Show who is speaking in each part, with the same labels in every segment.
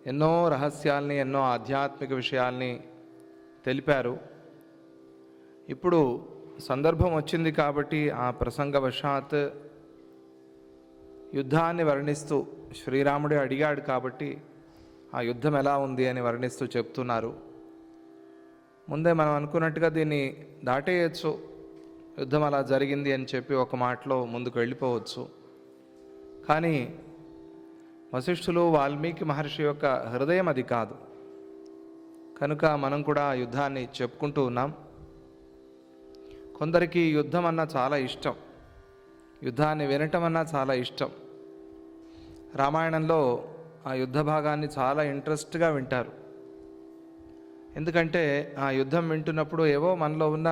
Speaker 1: ఎన్నో రహస్యాల్ని, ఎన్నో ఆధ్యాత్మిక విషయాల్ని తెలిపారు. ఇప్పుడు సందర్భం వచ్చింది కాబట్టి ఆ ప్రసంగవశాత్ యుద్ధాన్ని వర్ణిస్తూ శ్రీరాముడే అడిగాడు కాబట్టి ఆ యుద్ధం ఎలా ఉంది అని వర్ణిస్తూ చెప్తున్నారు. ముందే మనం అనుకున్నట్టుగా దీన్ని దాటేయచ్చు, యుద్ధం అలా జరిగింది అని చెప్పి ఒక మాటలో ముందుకు వెళ్ళిపోవచ్చు. కానీ వశిష్ఠులు వాల్మీకి మహర్షి యొక్క హృదయం అది కాదు. కనుక మనం కూడా ఆ యుద్ధాన్ని చెప్పుకుంటూ ఉన్నాం. కొందరికి యుద్ధం అన్నా చాలా ఇష్టం, యుద్ధాన్ని వినటం అన్నా చాలా ఇష్టం. రామాయణంలో ఆ యుద్ధ భాగాన్ని చాలా ఇంట్రెస్ట్గా వింటారు. ఎందుకంటే ఆ యుద్ధం వింటున్నప్పుడు ఏవో మనలో ఉన్న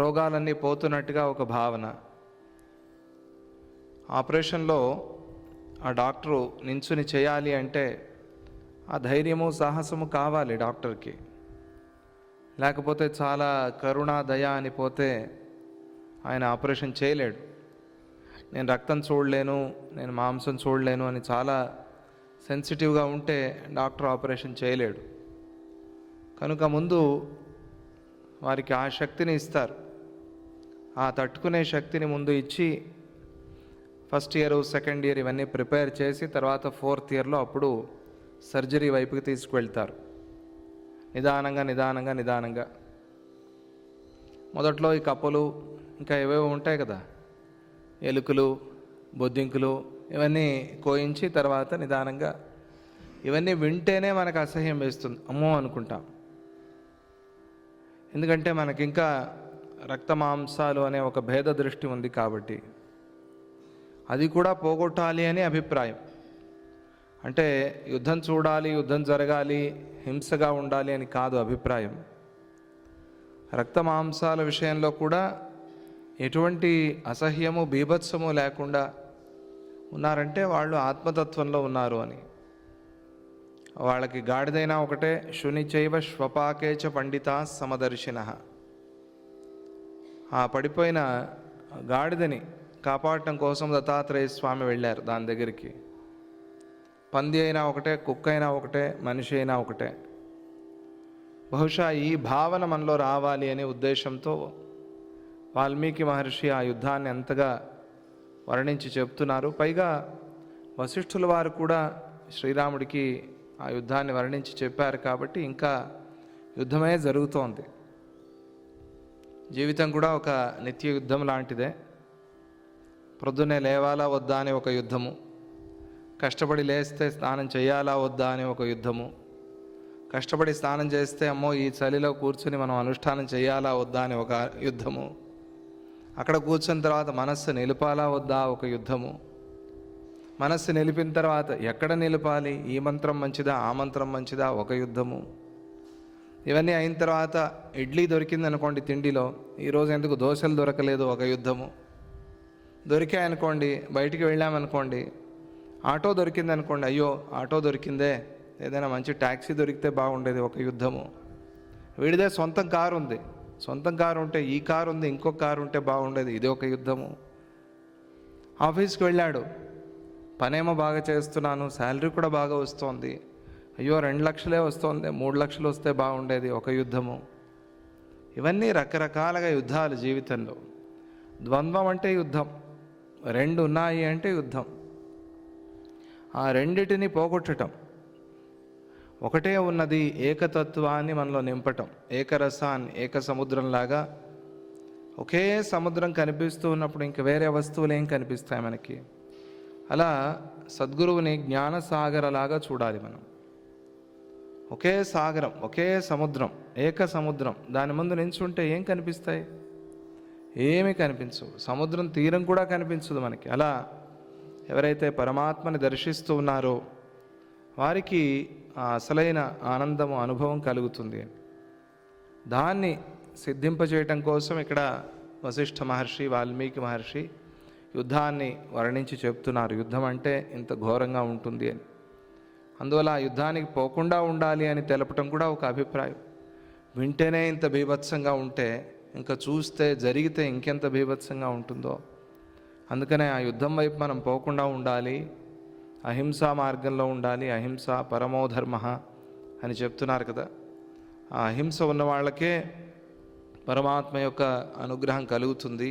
Speaker 1: రోగాలన్నీ పోతున్నట్టుగా ఒక భావన. ఆపరేషన్లో ఆ డాక్టరు నించుని చేయాలి అంటే ఆ ధైర్యము సాహసము కావాలి డాక్టర్కి. లేకపోతే చాలా కరుణ దయ అని పోతే ఆయన ఆపరేషన్ చేయలేడు. నేను రక్తం చూడలేను, నేను మాంసం చూడలేను అని చాలా సెన్సిటివ్గా ఉంటే డాక్టర్ ఆపరేషన్ చేయలేడు. కనుక ముందు వారికి ఆ శక్తిని ఇస్తారు. ఆ తట్టుకునే శక్తిని ముందు ఇచ్చి ఫస్ట్ ఇయర్, సెకండ్ ఇయర్ ఇవన్నీ ప్రిపేర్ చేసి తర్వాత ఫోర్త్ ఇయర్లో అప్పుడు సర్జరీ వైపుకి తీసుకువెళ్తారు. నిదానంగా నిదానంగా నిదానంగా. మొదట్లో ఈ కప్పలు ఇంకా ఏవేవో ఉంటాయి కదా, ఎలుకలు, బొద్దింకులు, ఇవన్నీ కోయించి తర్వాత నిదానంగా. ఇవన్నీ వింటేనే మనకు అసహ్యం వేస్తుంది, అమ్మో అనుకుంటాం. ఎందుకంటే మనకింకా రక్త మాంసాలు అనే ఒక భేద దృష్టి ఉంది కాబట్టి అది కూడా పోగొట్టాలి అని అభిప్రాయం. అంటే యుద్ధం చూడాలి, యుద్ధం జరగాలి, హింసగా ఉండాలి అని కాదు అభిప్రాయం. రక్త మాంసాల విషయంలో కూడా ఎటువంటి అసహ్యము, బీభత్సము లేకుండా ఉన్నారంటే వాళ్ళు ఆత్మతత్వంలో ఉన్నారు అని. వాళ్ళకి గాడిదైనా ఒకటే, శునిచైవ శ్వపాకేచ పండిత సమదర్శిన. ఆ పడిపోయిన గాడిదని కాపాడటం కోసం దత్తాత్రేయ స్వామి వెళ్ళారు దాని దగ్గరికి. పంది అయినా ఒకటే, కుక్క అయినా ఒకటే, మనిషి అయినా ఒకటే. బహుశా ఈ భావన మనలో రావాలి అనే ఉద్దేశంతో వాల్మీకి మహర్షి ఆ యుద్ధాన్ని ఎంతగా వర్ణించి చెప్తున్నారు. పైగా వశిష్ఠుల వారు కూడా శ్రీరాముడికి ఆ యుద్ధాన్ని వర్ణించి చెప్పారు కాబట్టి ఇంకా యుద్ధమే జరుగుతోంది. జీవితం కూడా ఒక నిత్య యుద్ధం లాంటిదే. ప్రొద్దునే లేవాలా వద్దా అని ఒక యుద్ధము, కష్టపడి లేస్తే స్నానం చేయాలా వద్దా అని ఒక యుద్ధము, కష్టపడి స్నానం చేస్తే అమ్మో ఈ చలిలో కూర్చుని మనం అనుష్ఠానం చేయాలా వద్దా అని ఒక యుద్ధము, అక్కడ కూర్చున్న తర్వాత మనస్సు నిలపాలా వద్దా ఒక యుద్ధము, మనస్సు నిలిపిన తర్వాత ఎక్కడ నిలపాలి, ఈ మంత్రం మంచిదా ఆ మంత్రం మంచిదా ఒక యుద్ధము. ఇవన్నీ అయిన తర్వాత ఇడ్లీ దొరికింది అనుకోండి తిండిలో, ఈరోజు ఎందుకు దోశలు దొరకలేదు ఒక యుద్ధము. దొరికాయనుకోండి, బయటికి వెళ్ళామనుకోండి, ఆటో దొరికింది అనుకోండి, అయ్యో ఆటో దొరికిందే, ఏదైనా మంచి ట్యాక్సీ దొరికితే బాగుండేది ఒక యుద్ధము. వీడిదే సొంతం కారు ఉంది, సొంతం కారు ఉంటే ఈ కారు ఉంది, ఇంకొక కారు ఉంటే బాగుండేది, ఇది ఒక యుద్ధము. ఆఫీస్కి వెళ్ళాడు, పనేమో బాగా చేస్తున్నాను, శాలరీ కూడా బాగా వస్తోంది, అయ్యో 2 లక్షలే వస్తోంది, 3 లక్షలు వస్తే బాగుండేది ఒక యుద్ధము. ఇవన్నీ రకరకాలుగా యుద్ధాలు జీవితంలో. ద్వంద్వం అంటే యుద్ధం, 2 ఉన్నాయి అంటే యుద్ధం. ఆ రెండిటిని పోగొట్టడం, ఒకటే ఉన్నది ఏకతత్వాన్ని మనలో నింపటం, ఏకరసాన్ని, ఏక సముద్రంలాగా. ఒకే సముద్రం కనిపిస్తూ ఉన్నప్పుడు ఇంక వేరే వస్తువులు ఏం కనిపిస్తాయి మనకి? అలా సద్గురువుని జ్ఞానసాగరలాగా చూడాలి మనం. ఒకే సాగరం, ఒకే సముద్రం, ఏక సముద్రం, దాని ముందు నించుంటే ఏం కనిపిస్తాయి? ఏమీ కనిపించవు. సముద్రం తీరం కూడా కనిపించదు మనకి. అలా ఎవరైతే పరమాత్మని దర్శిస్తూ ఉన్నారో వారికి ఆ అసలైన ఆనందము, అనుభవం కలుగుతుంది. దాన్ని సిద్ధింపజేయటం కోసం ఇక్కడ వశిష్ఠ మహర్షి, వాల్మీకి మహర్షి యుద్ధాన్ని వర్ణించి చెప్తున్నారు. యుద్ధం అంటే ఇంత ఘోరంగా ఉంటుంది అని. అందువల్ల ఆ యుద్ధానికి పోకుండా ఉండాలి అని తెలపటం కూడా ఒక అభిప్రాయం. వింటేనే ఇంత బీభత్సంగా ఉంటే ఇంకా చూస్తే, జరిగితే ఇంకెంత బీభత్సంగా ఉంటుందో. అందుకనే ఆ యుద్ధం వైపు మనం పోకుండా ఉండాలి. అహింసా మార్గంలో ఉండాలి, అహింస పరమోధర్మ అని చెప్తున్నారు కదా. ఆ అహింస ఉన్న వాళ్ళకే పరమాత్మ యొక్క అనుగ్రహం కలుగుతుంది.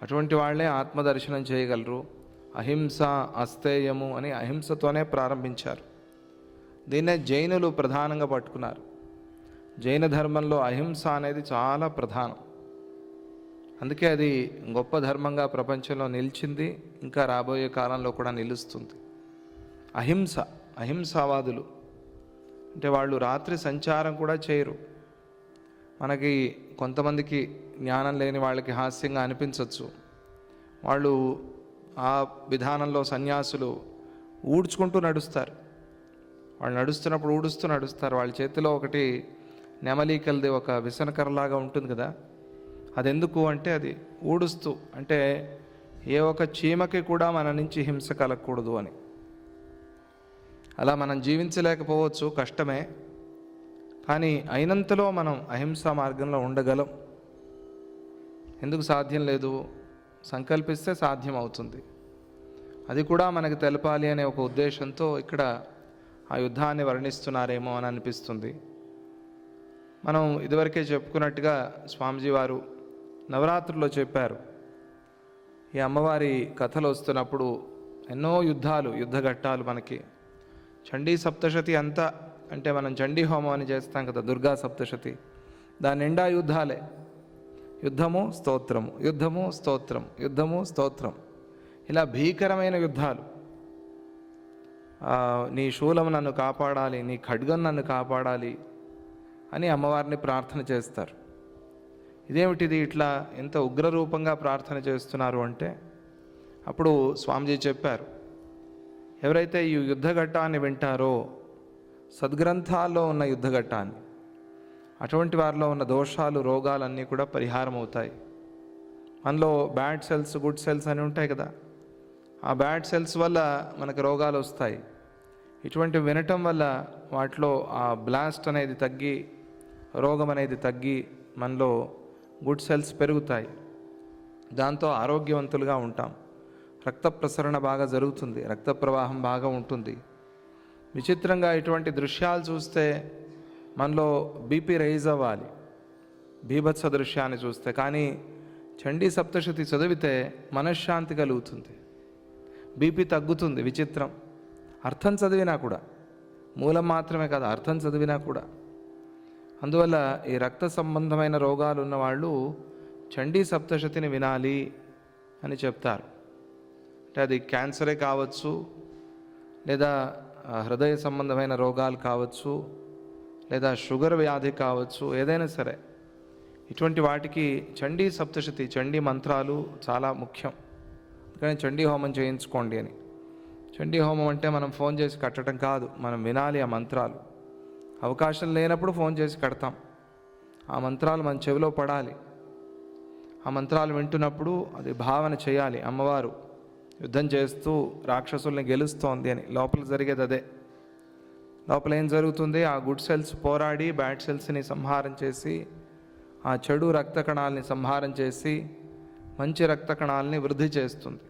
Speaker 1: అటువంటి వాళ్ళే ఆత్మదర్శనం చేయగలరు. అహింస అస్తేయము అని అహింసతోనే ప్రారంభించారు. దీన్నే జైనులు ప్రధానంగా పట్టుకున్నారు. జైన ధర్మంలో అహింస అనేది చాలా ప్రధానం. అందుకే అది గొప్ప ధర్మంగా ప్రపంచంలో నిలిచింది, ఇంకా రాబోయే కాలంలో కూడా నిలుస్తుంది. అహింసావాదులు అంటే వాళ్ళు రాత్రి సంచారం కూడా చేయరు. మనకి కొంతమందికి జ్ఞానం లేని వాళ్ళకి హాస్యంగా అనిపించవచ్చు. వాళ్ళు ఆ విధానంలో సన్యాసులు ఊడ్చుకుంటూ నడుస్తారు. వాళ్ళు నడుస్తున్నప్పుడు ఊడుస్తూ నడుస్తారు. వాళ్ళ చేతిలో ఒకటి నెమలికలది ఒక విసనకరలాగా ఉంటుంది కదా. అది ఎందుకు అంటే అది ఊడుస్తూ, అంటే ఏ ఒక చీమకి కూడా మన నుంచి హింస కలగకూడదు అని. అలా మనం జీవించలేకపోవచ్చు, కష్టమే. కానీ అయినంతలో మనం అహింసా మార్గంలో ఉండగలం. ఎందుకు సాధ్యం లేదు? సంకల్పిస్తే సాధ్యం అవుతుంది. అది కూడా మనకు తెలపాలి అనే ఒక ఉద్దేశంతో ఇక్కడ ఆ యుద్ధాన్ని వర్ణిస్తున్నారేమో అని అనిపిస్తుంది. మనం ఇదివరకే చెప్పుకున్నట్టుగా స్వామీజీ వారు నవరాత్రుల్లో చెప్పారు. ఈ అమ్మవారి కథలు వస్తున్నప్పుడు ఎన్నో యుద్ధఘట్టాలు మనకి. చండీ సప్తశతి అంతా, అంటే మనం చండీ హోమం అని చేస్తాం కదా, దుర్గా సప్తశతి, దాని నిండా యుద్ధాలే. యుద్ధము స్తోత్రము, యుద్ధము స్తోత్రం, యుద్ధము స్తోత్రం, ఇలా భీకరమైన యుద్ధాలు. నీ శూలం నన్ను కాపాడాలి, నీ ఖడ్గం నన్ను కాపాడాలి అని అమ్మవారిని ప్రార్థన చేస్తారు. ఇదేమిటిది ఇట్లా ఎంత ఉగ్రరూపంగా ప్రార్థన చేస్తున్నారు అంటే, అప్పుడు స్వామీజీ చెప్పారు, ఎవరైతే ఈ యుద్ధఘట్టాన్ని వింటారో, సద్గ్రంథాల్లో ఉన్న యుద్ధఘట్టాన్ని, అటువంటి వారిలో ఉన్న దోషాలు, రోగాలన్నీ కూడా పరిహారం అవుతాయి. మనలో బ్యాడ్ సెల్స్, గుడ్ సెల్స్ అని ఉంటాయి కదా. ఆ బ్యాడ్ సెల్స్ వల్ల మనకు రోగాలు వస్తాయి. ఇటువంటి వినటం వల్ల వాటిలో ఆ బ్లాస్ట్ అనేది తగ్గి, రోగం అనేది తగ్గి, మనలో గుడ్ సెల్స్ పెరుగుతాయి. దాంతో ఆరోగ్యవంతులుగా ఉంటాం. రక్త ప్రసరణ బాగా జరుగుతుంది, రక్త ప్రవాహం బాగా ఉంటుంది. విచిత్రంగా ఇటువంటి దృశ్యాలు చూస్తే మనలో బీపీ రైజ్ అవ్వాలి, బీభత్స దృశ్యాన్ని చూస్తే. కానీ చండీ సప్తశతి చదివితే మనశ్శాంతి కలుగుతుంది, బీపీ తగ్గుతుంది. విచిత్రం. అర్థం చదివినా కూడా, మూలం మాత్రమే కాదు, అర్థం చదివినా కూడా. అందువల్ల ఈ రక్త సంబంధమైన రోగాలు ఉన్నవాళ్ళు చండీ సప్తశతిని వినాలి అని చెప్తారు. అంటే అది క్యాన్సరే కావచ్చు, లేదా హృదయ సంబంధమైన రోగాలు కావచ్చు, లేదా షుగర్ వ్యాధి కావచ్చు, ఏదైనా సరే ఇటువంటి వాటికి చండీ సప్తశతి, చండీ మంత్రాలు చాలా ముఖ్యం. కానీ చండీ హోమం చేయించుకోండి అని. చండీ హోమం అంటే మనం ఫోన్ చేసి కట్టడం కాదు, మనం వినాలి ఆ మంత్రాలు. అవకాశం లేనప్పుడు ఫోన్ చేసి కడతాం. ఆ మంత్రాలు మన చెవిలో పడాలి. ఆ మంత్రాలు వింటున్నప్పుడు అది భావన చేయాలి, అమ్మవారు యుద్ధం చేస్తూ రాక్షసుల్ని గెలుస్తోంది అని. లోపల జరిగేది అదే. లోపల ఏం జరుగుతుంది? ఆ గుడ్ సెల్స్ పోరాడి బ్యాడ్ సెల్స్ని సంహారం చేసి, ఆ చెడు రక్త కణాలని సంహారం చేసి మంచి రక్త కణాలని వృద్ధి చేస్తుంది.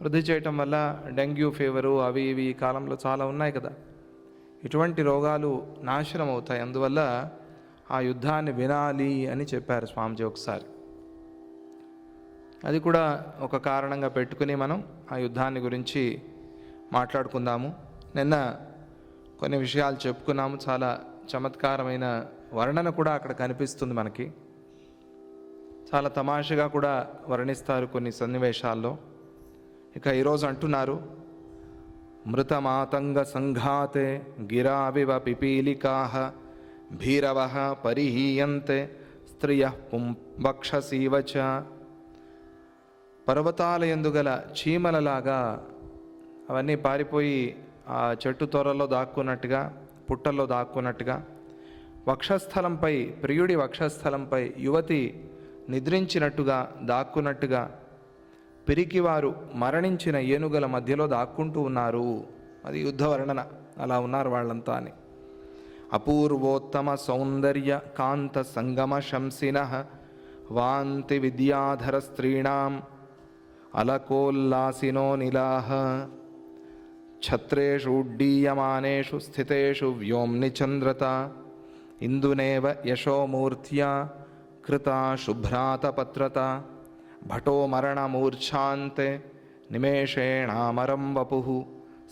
Speaker 1: వృద్ధి చేయటం వల్ల డెంగ్యూ ఫీవరు అవి ఇవి ఈ కాలంలో చాలా ఉన్నాయి కదా, ఇటువంటి రోగాలు నాశనం అవుతాయి. అందువల్ల ఆ యుద్ధాన్ని వినాలి అని చెప్పారు స్వామీజీ ఒకసారి. అది కూడా ఒక కారణంగా పెట్టుకుని మనం ఆ యుద్ధాన్ని గురించి మాట్లాడుకుందాము. నిన్న కొన్ని విషయాలు చెప్పుకున్నాము. చాలా చమత్కారమైన వర్ణన కూడా అక్కడ కనిపిస్తుంది మనకి. చాలా తమాషగా కూడా వర్ణిస్తారు కొన్ని సన్నివేశాల్లో. ఇక ఈరోజు అంటున్నారు, మృతమాతంగ సంఘాతే గిరావివ పిపీలికాః భీరవః పరిహీయంతే స్త్రియః పుంవక్షసీవచ. పర్వతాల యందు గల చీమలలాగా అవన్నీ పారిపోయి ఆ చెట్టు తొర్రలో దాక్కున్నట్టుగా, పుట్టల్లో దాక్కున్నట్టుగా, వక్షస్థలంపై, ప్రియుడి వక్షస్థలంపై యువతి నిద్రించినట్టుగా దాక్కున్నట్టుగా, పిరికివారు మరణించిన ఏనుగల మధ్యలో దాక్కుంటూ ఉన్నారు. అది యుద్ధ వర్ణన. అలా ఉన్నారు వాళ్ళంతా అని. అపూర్వోత్తమ సౌందర్య కాంత సంగమ శంసినః వాంతి విద్యాధర స్త్రీణాం అలకోల్లాసినో నిలాహ. ఛత్రేషు ఉడ్డీయమానేషు స్థితేషు వ్యోమ్ని చంద్రత ఇందునేవ యశోమూర్త్యా కృతా శుభ్రాతపత్రత భటో మరణమూర్ఛాంతే నిమేషేణామరం వపుః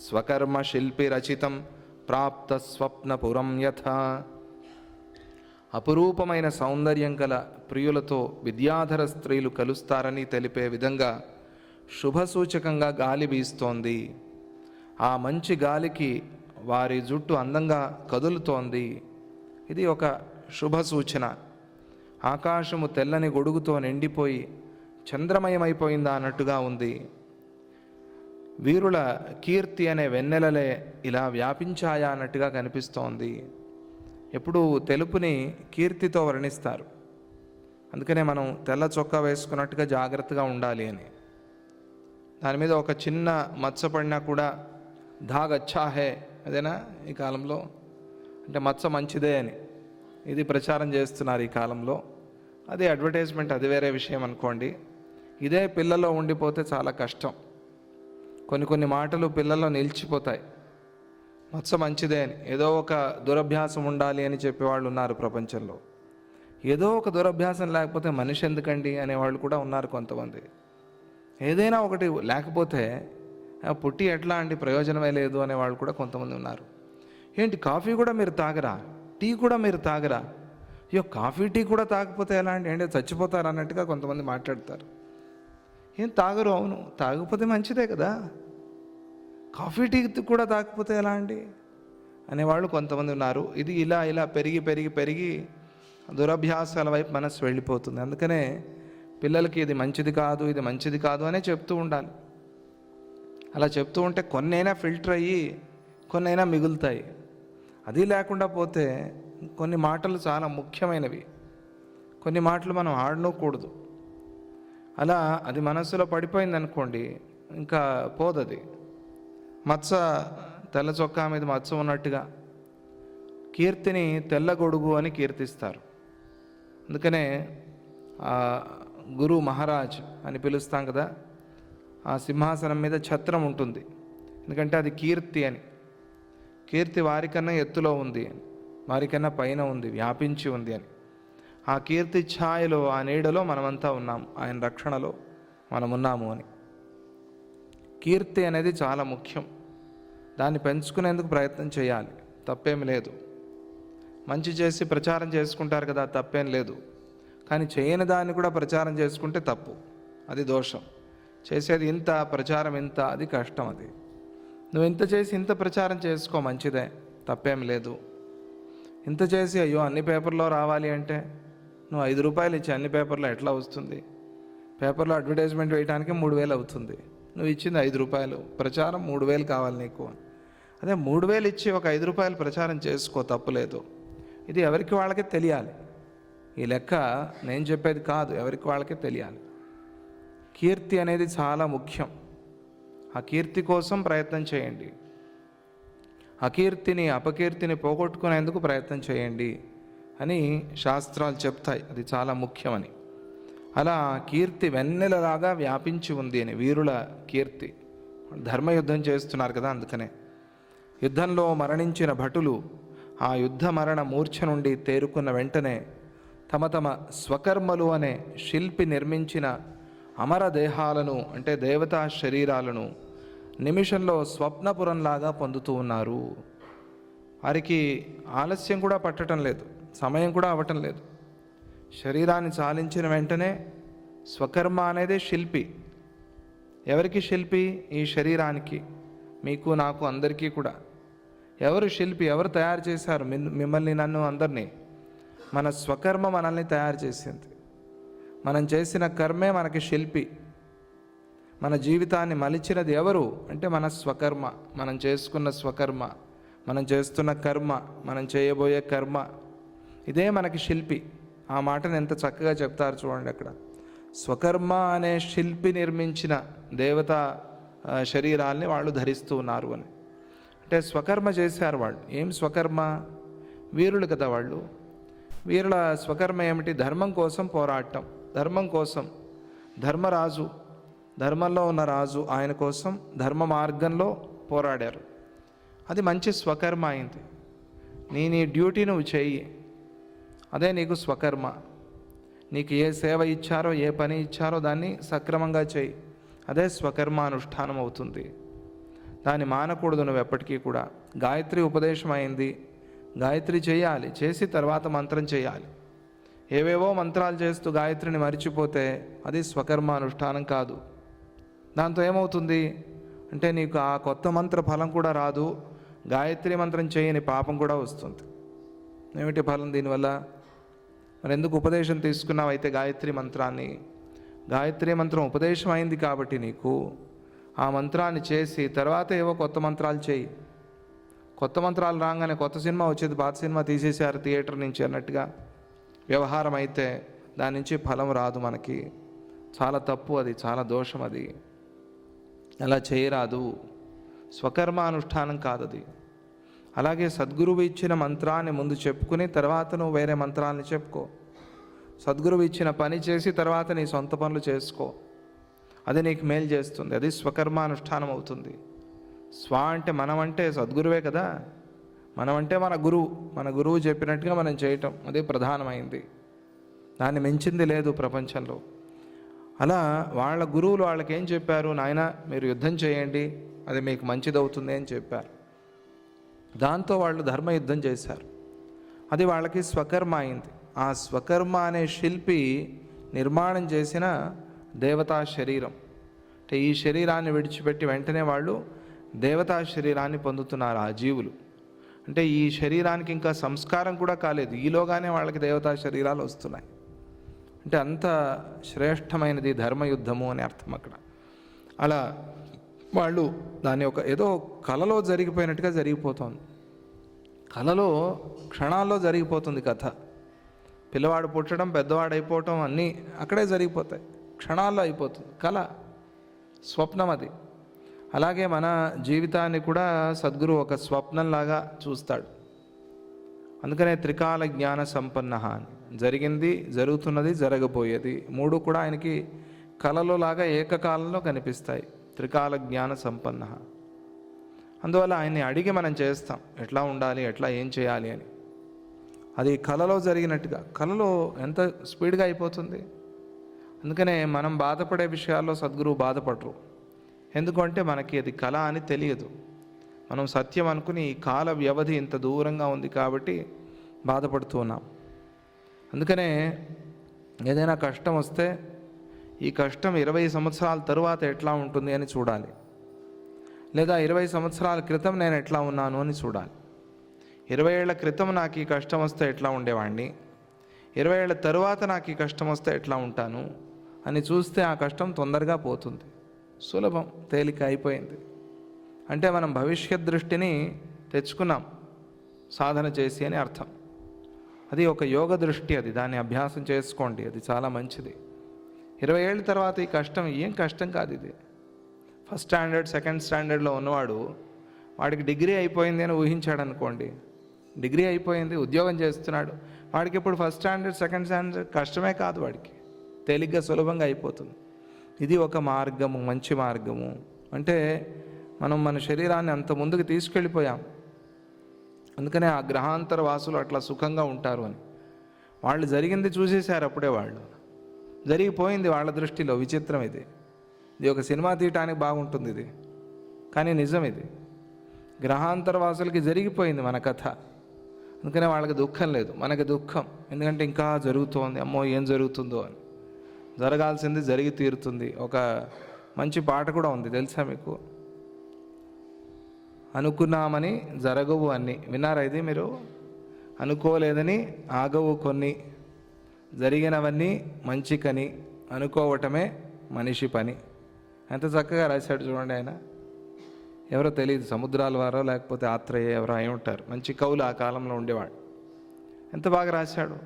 Speaker 1: స్వకర్మ శిల్పిరచితం ప్రాప్త స్వప్నపురం యథా. అపురూపమైన సౌందర్యం గల ప్రియులతో విద్యాధర స్త్రీలు కలుస్తారని తెలిపే విధంగా శుభసూచకంగా గాలి వీస్తోంది. ఆ మంచి గాలికి వారి జుట్టు అందంగా కదులుతోంది. ఇది ఒక శుభ సూచన. ఆకాశము తెల్లని గొడుగుతో నిండిపోయి చంద్రమయమైపోయిందా అన్నట్టుగా ఉంది. వీరుల కీర్తి అనే వెన్నెలలే ఇలా వ్యాపించాయా అన్నట్టుగా కనిపిస్తోంది. ఎప్పుడు తెలుపుని కీర్తితో వర్ణిస్తారు. అందుకనే మనం తెల్ల చొక్కా వేసుకున్నట్టుగా జాగ్రత్తగా ఉండాలి అని. దాని మీద ఒక చిన్న మచ్చ పడినా కూడా దాగ్ అచ్చా హే, అదేనా ఈ కాలంలో, అంటే మచ్చ మంచిదే అని ఇది ప్రచారం చేస్తున్నారు ఈ కాలంలో. అది అడ్వర్టైజ్మెంట్, అది వేరే విషయం అనుకోండి. ఇదే పిల్లల్లో ఉండిపోతే చాలా కష్టం. కొన్ని మాటలు పిల్లల్లో నిలిచిపోతాయి. మచ్చ మంచిదే అని, ఏదో ఒక దురభ్యాసం ఉండాలి అని చెప్పేవాళ్ళు ఉన్నారు ప్రపంచంలో. ఏదో ఒక దురభ్యాసం లేకపోతే మనిషి ఎందుకండి అనేవాళ్ళు కూడా ఉన్నారు కొంతమంది. ఏదైనా ఒకటి లేకపోతే పుట్టి ఎట్లా అండి, ప్రయోజనమే లేదు అనేవాళ్ళు కూడా కొంతమంది ఉన్నారు. ఏంటి కాఫీ కూడా మీరు తాగరా, టీ కూడా మీరు తాగరా, అయ్యో కాఫీ టీ కూడా తాగకపోతే ఎలా అండి, అంటే చచ్చిపోతారు అన్నట్టుగా కొంతమంది మాట్లాడతారు. ఏం తాగరు? అవును, తాగకపోతే మంచిదే కదా. కాఫీ టీ కూడా తాగకపోతే ఎలా అండి అనేవాళ్ళు కొంతమంది ఉన్నారు. ఇది ఇలా పెరిగి దురభ్యాసాల వైపు మనసు వెళ్ళిపోతుంది. అందుకనే పిల్లలకి ఇది మంచిది కాదు, ఇది మంచిది కాదు అనే చెప్తూ ఉండాలి. అలా చెప్తూ ఉంటే కొన్నైనా ఫిల్టర్ అయ్యి కొన్నైనా మిగులుతాయి. అది లేకుండా పోతే కొన్ని మాటలు చాలా ముఖ్యమైనవి, కొన్ని మాటలు మనం ఆడనూకూడదు. అలా అది మనస్సులో పడిపోయింది అనుకోండి, ఇంకా పోదది. మచ్చ, తెల్ల చొక్కా మీద మచ్చ ఉన్నట్టుగా కీర్తిని తెల్ల గొడుగు అని కీర్తిస్తారు. అందుకనే గురు మహారాజ్ అని పిలుస్తాం కదా, ఆ సింహాసనం మీద ఛత్రం ఉంటుంది. ఎందుకంటే అది కీర్తి అని. కీర్తి వారికన్నా ఎత్తులో ఉంది అని, వారికన్నా పైన ఉంది, వ్యాపించి ఉంది అని. ఆ కీర్తి ఛాయలో, ఆ నీడలో మనమంతా ఉన్నాం, ఆయన రక్షణలో మనం ఉన్నాము అని. కీర్తి అనేది చాలా ముఖ్యం. దాన్ని పెంచుకునేందుకు ప్రయత్నం చేయాలి, తప్పేమి లేదు. మంచి చేసి ప్రచారం చేసుకుంటారు కదా, తప్పేం లేదు. కానీ చేయని దాన్ని కూడా ప్రచారం చేసుకుంటే తప్పు, అది దోషం. చేసేది ఇంత, ప్రచారం ఇంత, అది కష్టం. అది నువ్వు ఇంత చేసి ఇంత ప్రచారం చేసుకో, మంచిదే, తప్పేం లేదు. ఇంత చేసి అయ్యో అన్ని పేపర్లో రావాలి అంటే నువ్వు 5 రూపాయలు ఇచ్చి అన్ని పేపర్లో ఎట్లా వస్తుంది? పేపర్లో అడ్వర్టైజ్మెంట్ వేయడానికి 3000 అవుతుంది. నువ్వు ఇచ్చింది 5 రూపాయలు, ప్రచారం 3000 కావాలి నీకు. అదే 3000 ఇచ్చి ఒక 5 రూపాయలు ప్రచారం చేసుకో, తప్పులేదు. ఇది ఎవరికి వాళ్ళకే తెలియాలి. ఈ లెక్క నేను చెప్పేది కాదు, ఎవరికి వాళ్ళకే తెలియాలి. కీర్తి అనేది చాలా ముఖ్యం. ఆ కీర్తి కోసం ప్రయత్నం చేయండి. అకీర్తిని, అపకీర్తిని పోగొట్టుకునేందుకు ప్రయత్నం చేయండి అని శాస్త్రాలు చెప్తాయి. అది చాలా ముఖ్యమని. అలా కీర్తి వెన్నెలలాగా వ్యాపించి ఉంది అని, వీరుల కీర్తి. ధర్మయుద్ధం చేస్తున్నారు కదా, అందుకనే యుద్ధంలో మరణించిన భటులు ఆ యుద్ధ మరణ మూర్ఛ నుండి తేరుకున్న వెంటనే తమ తమ స్వకర్మలు అనే శిల్పి నిర్మించిన అమర దేహాలను, అంటే దేవతా శరీరాలను నిమిషంలో స్వప్నపురంలాగా పొందుతూ ఉన్నారు. వారికి ఆలస్యం కూడా పట్టడం లేదు, సమయం కూడా అవ్వటం లేదు. శరీరాన్ని చాలించిన వెంటనే స్వకర్మ అనేది శిల్పి. ఎవరికి శిల్పి? ఈ శరీరానికి, మీకు, నాకు, అందరికీ కూడా. ఎవరు శిల్పి? ఎవరు తయారు చేశారు మిమ్మల్ని, నన్ను, అందరినీ? మన స్వకర్మ మనల్ని తయారు చేసింది. మనం చేసిన కర్మే మనకి శిల్పి. మన జీవితాన్ని మలిచినది ఎవరు అంటే మన స్వకర్మ. మనం చేసుకున్న స్వకర్మ, మనం చేస్తున్న కర్మ, మనం చేయబోయే కర్మ, ఇదే మనకి శిల్పి. ఆ మాటను ఎంత చక్కగా చెప్తారు చూడండి అక్కడ. స్వకర్మ అనే శిల్పి నిర్మించిన దేవతా శరీరాల్ని వాళ్ళు ధరిస్తూ ఉన్నారు అని. అంటే స్వకర్మ చేశారు వాళ్ళు. ఏం స్వకర్మ? వీరులు కదా వాళ్ళు. వీరుల స్వకర్మ ఏమిటి? ధర్మం కోసం పోరాటం. ధర్మం కోసం, ధర్మరాజు, ధర్మంలో ఉన్న రాజు, ఆయన కోసం ధర్మ మార్గంలో పోరాడారు. అది మంచి స్వకర్మ అయింది. నీ డ్యూటీ నువ్వు చెయ్యి, అదే నీకు స్వకర్మ. నీకు ఏ సేవ ఇచ్చారో, ఏ పని ఇచ్చారో దాన్ని సక్రమంగా చెయ్యి, అదే స్వకర్మానుష్ఠానం అవుతుంది. దాన్ని మానకూడదు నువ్వు ఎప్పటికీ కూడా. గాయత్రి ఉపదేశం అయింది, గాయత్రి చేయాలి, చేసి తర్వాత మంత్రం చేయాలి. ఏవేవో మంత్రాలు చేస్తూ గాయత్రిని మరిచిపోతే అది స్వకర్మానుష్ఠానం కాదు. దాంతో ఏమవుతుంది అంటే నీకు ఆ కొత్త మంత్ర ఫలం కూడా రాదు, గాయత్రి మంత్రం చేయని పాపం కూడా వస్తుంది. ఏమిటి ఫలం దీనివల్ల? మరి ఎందుకు ఉపదేశం తీసుకున్నావు అయితే గాయత్రి మంత్రాన్ని? గాయత్రి మంత్రం ఉపదేశం అయింది కాబట్టి నీకు ఆ మంత్రాన్ని చేసి తర్వాత ఏవో కొత్త మంత్రాలు చేయి. కొత్త మంత్రాలు రాగానే కొత్త సినిమా వచ్చేది, పాత సినిమా తీసేశారు థియేటర్ నుంచి అన్నట్టుగా వ్యవహారం అయితే దాని నుంచి ఫలం రాదు మనకి. చాలా తప్పు, అది చాలా దోషం. అది అలా చేయరాదు, స్వకర్మానుష్ఠానం కాదు అది. అలాగే సద్గురువు ఇచ్చిన మంత్రాన్ని ముందు చెప్పుకుని తర్వాత నువ్వు వేరే మంత్రాన్ని చెప్పుకో. సద్గురువు ఇచ్చిన పని చేసి తర్వాత నీ సొంత పనులు చేసుకో, అది నీకు మేలు చేస్తుంది. అది స్వకర్మానుష్ఠానం అవుతుంది. స్వ అంటే మనం అంటే సద్గురువే కదా, మనం అంటే మన గురువు చెప్పినట్టుగా మనం చేయటం, అదే ప్రధానమైంది. దాన్ని మించింది లేదు ప్రపంచంలో. అలా వాళ్ళ గురువులు వాళ్ళకి ఏం చెప్పారు? నాయన మీరు యుద్ధం చేయండి, అది మీకు మంచిదవుతుంది అని చెప్పారు. దాంతో వాళ్ళు ధర్మయుద్ధం చేశారు. అది వాళ్ళకి స్వకర్మ అయింది. ఆ స్వకర్మ అనే శిల్పి నిర్మాణం చేసిన దేవతా శరీరం. అంటే ఈ శరీరాన్ని విడిచిపెట్టి వెంటనే వాళ్ళు దేవతా శరీరాన్ని పొందుతున్నారు ఆ జీవులు. అంటే ఈ శరీరానికి ఇంకా సంస్కారం కూడా కాలేదు, ఈలోగానే వాళ్ళకి దేవతా శరీరాలు వస్తున్నాయి. అంటే అంత శ్రేష్టమైనది ధర్మయుద్ధము అని అర్థం అక్కడ. అలా వాళ్ళు దాన్ని ఏదో కలలో జరిగిపోయినట్టుగా జరిగిపోతుంది. కలలో క్షణాల్లో జరిగిపోతుంది కథ. పిల్లవాడు పుట్టడం, పెద్దవాడు అయిపోవటం అన్నీ అక్కడే జరిగిపోతాయి, క్షణాల్లో అయిపోతుంది. కళ, స్వప్నం అది. అలాగే మన జీవితాన్ని కూడా సద్గురు ఒక స్వప్నంలాగా చూస్తాడు. అందుకనే త్రికాల జ్ఞాన సంపన్న అని, జరిగింది, జరుగుతున్నది, జరగబోయేది మూడు కూడా ఆయనకి కళలో లాగా ఏకకాలంలో కనిపిస్తాయి. త్రికాల జ్ఞాన సంపన్న. అందువల్ల ఆయన్ని అడిగి మనం చేస్తాం, ఎట్లా ఉండాలి, ఎట్లా ఏం చేయాలి అని. అది కళలో జరిగినట్టుగా. కళలో ఎంత స్పీడ్గా అయిపోతుంది. అందుకనే మనం బాధపడే విషయాల్లో సద్గురువు బాధపడరు. ఎందుకంటే మనకి అది కళ అని తెలియదు. మనం సత్యం అనుకుని ఈ కాల వ్యవధి ఇంత దూరంగా ఉంది కాబట్టి బాధపడుతూ ఉన్నాం. అందుకనే ఏదైనా కష్టం వస్తే ఈ కష్టం 20 సంవత్సరాల తరువాత ఎట్లా ఉంటుంది అని చూడాలి, లేదా 20 సంవత్సరాల క్రితం నేను ఎట్లా ఉన్నాను అని చూడాలి. 20 ఏళ్ల క్రితం నాకు ఈ కష్టం వస్తే ఎట్లా ఉండేవాడిని, 20 ఏళ్ల తరువాత నాకు ఈ కష్టం వస్తే ఎట్లా ఉంటాను అని చూస్తే ఆ కష్టం తొందరగా పోతుంది. సులభం, తేలిక అయిపోయింది. అంటే మనం భవిష్యత్ దృష్టిని తెచ్చుకున్నాం సాధన చేసి అని అర్థం. అది ఒక యోగ దృష్టి, అది దాన్ని అభ్యాసం చేసుకోండి, అది చాలా మంచిది. 20 ఏళ్ళ తర్వాత ఈ కష్టం ఏం కష్టం కాదు. ఇది ఫస్ట్ స్టాండర్డ్, సెకండ్ స్టాండర్డ్లో ఉన్నవాడు వాడికి డిగ్రీ అయిపోయింది అని ఊహించాడు అనుకోండి. డిగ్రీ అయిపోయింది, ఉద్యోగం చేస్తున్నాడు, వాడికి ఇప్పుడు ఫస్ట్ స్టాండర్డ్, సెకండ్ స్టాండర్డ్ కష్టమే కాదు, వాడికి తేలిగ్గా సులభంగా అయిపోతుంది. ఇది ఒక మార్గము, మంచి మార్గము. అంటే మనం మన శరీరాన్ని అంత ముందుకు తీసుకెళ్ళిపోయాం. అందుకనే ఆ గ్రహాంతర వాసులు అట్లా సుఖంగా ఉంటారు అని. వాళ్ళు జరిగింది చూసేశారు అప్పుడే, వాళ్ళు జరిగిపోయింది వాళ్ళ దృష్టిలో. విచిత్రం ఇది. ఇది ఒక సినిమా తీయటానికి బాగుంటుంది ఇది, కానీ నిజం ఇది. గ్రహాంతర వాసులకి జరిగిపోయింది మన కథ. అందుకనే వాళ్ళకి దుఃఖం లేదు, మనకి దుఃఖం. ఎందుకంటే ఇంకా జరుగుతోంది, అమ్మో ఏం జరుగుతుందో అని. జరగాల్సింది జరిగి తీరుతుంది. ఒక మంచి పాట కూడా ఉంది, తెలుసా మీకు? అనుకున్నామని జరగవు అన్నీ. విన్నారా ఇది మీరు? అనుకోలేదని ఆగవు కొన్ని, జరిగినవన్నీ మంచికని, అనుకోవటమే మనిషి పని. ఎంత చక్కగా రాశాడు చూడండి ఆయన. ఎవరో తెలియదు, సముద్రాల వారో లేకపోతే ఆత్రేయ ఎవరో అయి ఉంటారు. మంచి కవులు ఆ కాలంలో ఉండేవాడు. ఎంత బాగా రాశాడు.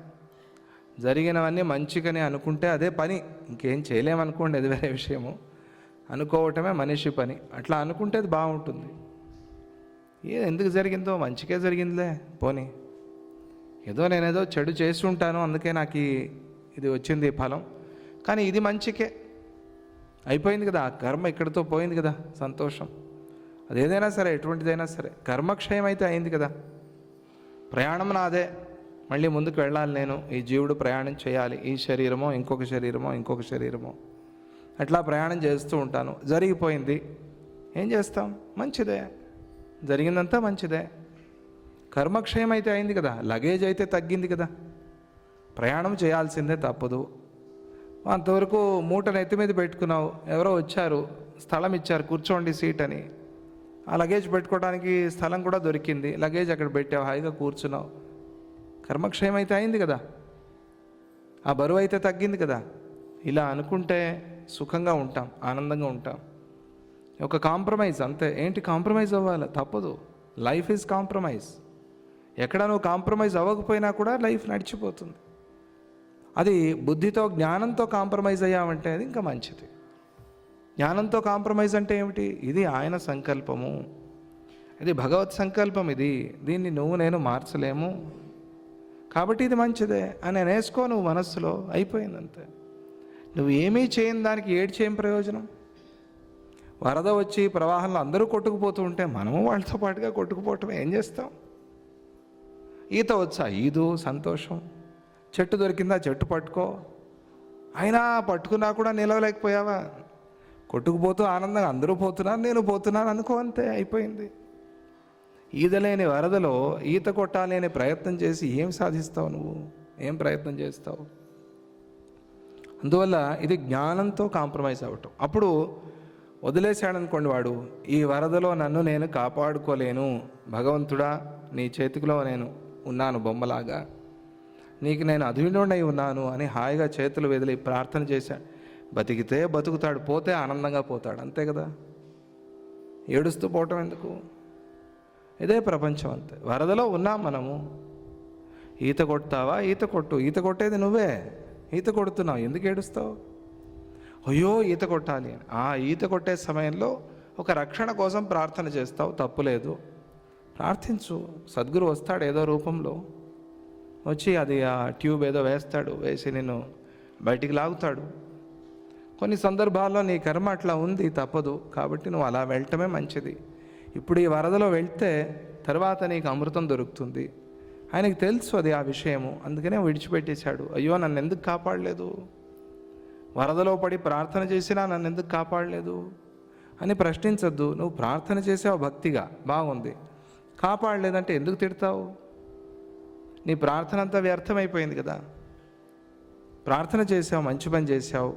Speaker 1: జరిగినవన్నీ మంచికని అనుకుంటే అదే పని, ఇంకేం చేయలేమనుకోండి, అది వేరే విషయము. అనుకోవటమే మనిషి పని. అట్లా అనుకుంటే అది బాగుంటుంది. ఎందుకు జరిగిందో మంచికే జరిగిందిలే, పోనీ నేనేదో చెడు చేసి ఉంటాను, అందుకే నాకు ఇది వచ్చింది ఫలం, కానీ ఇది మంచికే అయిపోయింది కదా, ఆ కర్మ ఇక్కడితో పోయింది కదా, సంతోషం. అదేదైనా సరే, ఎటువంటిదైనా సరే. కర్మక్షయం అయితే అయింది కదా. ప్రయాణం నాదే, మళ్ళీ ముందుకు వెళ్ళాలి నేను. ఈ జీవుడు ప్రయాణం చేయాలి. ఈ శరీరమో ఇంకొక శరీరమో ఇంకొక శరీరమో అట్లా ప్రయాణం చేస్తూ ఉంటాను. జరిగిపోయింది, ఏం చేస్తాం? మంచిదే, జరిగిందంతా మంచిదే. కర్మక్షయం అయితే అయింది కదా. లగేజ్ అయితే తగ్గింది కదా. ప్రయాణం చేయాల్సిందే, తప్పదు. అంతవరకు మూటను ఎత్తి మీద పెట్టుకున్నావు, ఎవరో వచ్చారు, స్థలం ఇచ్చారు, కూర్చోండి సీట్ అని. ఆ లగేజ్ పెట్టుకోవడానికి స్థలం కూడా దొరికింది. లగేజ్ అక్కడ పెట్టావు, హాయిగా కూర్చున్నావు. కర్మక్షయం అయితే అయింది కదా. ఆ బరువు అయితే తగ్గింది కదా. ఇలా అనుకుంటే సుఖంగా ఉంటాం, ఆనందంగా ఉంటాం. ఒక కాంప్రమైజ్ అంతే. ఏంటి కాంప్రమైజ్ అవ్వాలి? తప్పదు. Life is compromise. ఎక్కడ నువ్వు కాంప్రమైజ్ అవ్వకపోయినా కూడా లైఫ్ నడిచిపోతుంది. అది బుద్ధితో, జ్ఞానంతో కాంప్రమైజ్ అయ్యామంటే అది ఇంకా మంచిది. జ్ఞానంతో కాంప్రమైజ్ అంటే ఏమిటి? ఇది ఆయన సంకల్పము, ఇది భగవత్ సంకల్పం, ఇది దీన్ని నువ్వు నేను మార్చలేము, కాబట్టి ఇది మంచిదే అని అనేసుకో నువ్వు మనస్సులో. అయిపోయిందంతే. నువ్వు ఏమీ చేయని దానికి ఏం ప్రయోజనం? వరద వచ్చి ప్రవాహంలో అందరూ కొట్టుకుపోతూ ఉంటే మనము వాళ్ళతో పాటుగా కొట్టుకుపోవటం, ఏం చేస్తాం? ఈత వచ్చా? ఈదు, సంతోషం. చెట్టు దొరికిందా? చెట్టు పట్టుకో. అయినా పట్టుకున్నా కూడా నిలవలేకపోయావా? కొట్టుకుపోతూ ఆనందంగా అందరూ పోతున్నారు, నేను పోతున్నాను అనుకో, అంతే, అయిపోయింది. ఈదలేని వరదలో ఈత కొట్టాలి అనే ప్రయత్నం చేసి ఏం సాధిస్తావు నువ్వు? ఏం ప్రయత్నం చేస్తావు? అందువల్ల ఇది జ్ఞానంతో కాంప్రమైజ్ అవ్వటం. అప్పుడు వదిలేశాడనుకోండి వాడు, ఈ వరదలో నన్ను నేను కాపాడుకోలేను, భగవంతుడా నీ చేతిలో నేను ఉన్నాను బొమ్మలాగా, నీకు నేను అధీనుడై ఉన్నాను అని హాయిగా చేతులు వదిలి ప్రార్థన చేశాడు. బతికితే బతుకుతాడు, పోతే ఆనందంగా పోతాడు, అంతే కదా. ఏడుస్తూ పోవటం ఎందుకు? ఇదే ప్రపంచం, అంతే. వరదలో ఉన్నాం మనము. ఈత కొడతావా? ఈత కొట్టు. ఈత కొట్టేది నువ్వే. ఈత కొడుతున్నావు, ఎందుకు ఏడుస్తావు? అయ్యో ఈత కొట్టాలి అని. ఆ ఈత కొట్టే సమయంలో ఒక రక్షణ కోసం ప్రార్థన చేస్తావు, తప్పులేదు. ప్రార్థించు. సద్గురు వస్తాడు ఏదో రూపంలో, వచ్చి అది ఆ ట్యూబ్ ఏదో వేస్తాడు, వేసి నిన్ను బయటికి లాగుతాడు. కొన్ని సందర్భాల్లో నీ కర్మ అట్లా ఉంది, తప్పదు, కాబట్టి నువ్వు అలా వెళ్ళటమే మంచిది. ఇప్పుడు ఈ వరదలో వెళ్తే తర్వాత నీకు అమృతం దొరుకుతుంది. ఆయనకి తెలుసు అది ఆ విషయము, అందుకనే విడిచిపెట్టేశాడు. అయ్యో నన్ను ఎందుకు కాపాడలేదు, వరదలో పడి ప్రార్థన చేసినా నన్ను ఎందుకు కాపాడలేదు అని ప్రశ్నించద్దు. నువ్వు ప్రార్థన చేసావు భక్తిగా, బాగుంది. కాపాడలేదంటే ఎందుకు తిడతావు? నీ ప్రార్థన అంతా వ్యర్థమైపోయింది కదా. ప్రార్థన చేసావు, మంచి పని చేసావు.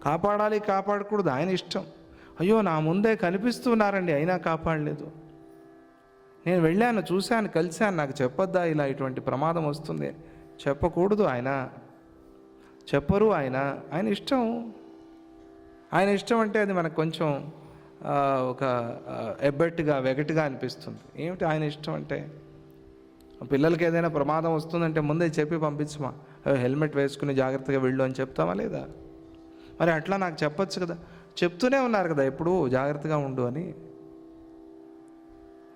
Speaker 1: కాపాడాలి కాపాడకూడదు ఆయన ఇష్టం. అయ్యో నా ముందే కనిపిస్తున్నారండి అయినా కాపాడలేదు, నేను వెళ్ళాను, చూశాను, కలిశాను, నాకు చెప్పొద్దా ఇలా ఇటువంటి ప్రమాదం వస్తుంది? చెప్పకూడదు. ఆయన చెప్పరు. ఆయన ఇష్టం. ఆయన ఇష్టం అంటే అది మనకు కొంచెం ఒక ఎబ్బెట్టుగా వెగటుగా అనిపిస్తుంది. ఏమిటి ఆయన ఇష్టం అంటే? పిల్లలకి ఏదైనా ప్రమాదం వస్తుందంటే ముందే చెప్పి పంపించమా? హెల్మెట్ వేసుకుని జాగ్రత్తగా వెళ్ళు అని చెప్తామా లేదా? మరి అట్లా నాకు చెప్పొచ్చు కదా. చెప్తూనే ఉన్నారు కదా ఎప్పుడు, జాగ్రత్తగా ఉండు అని.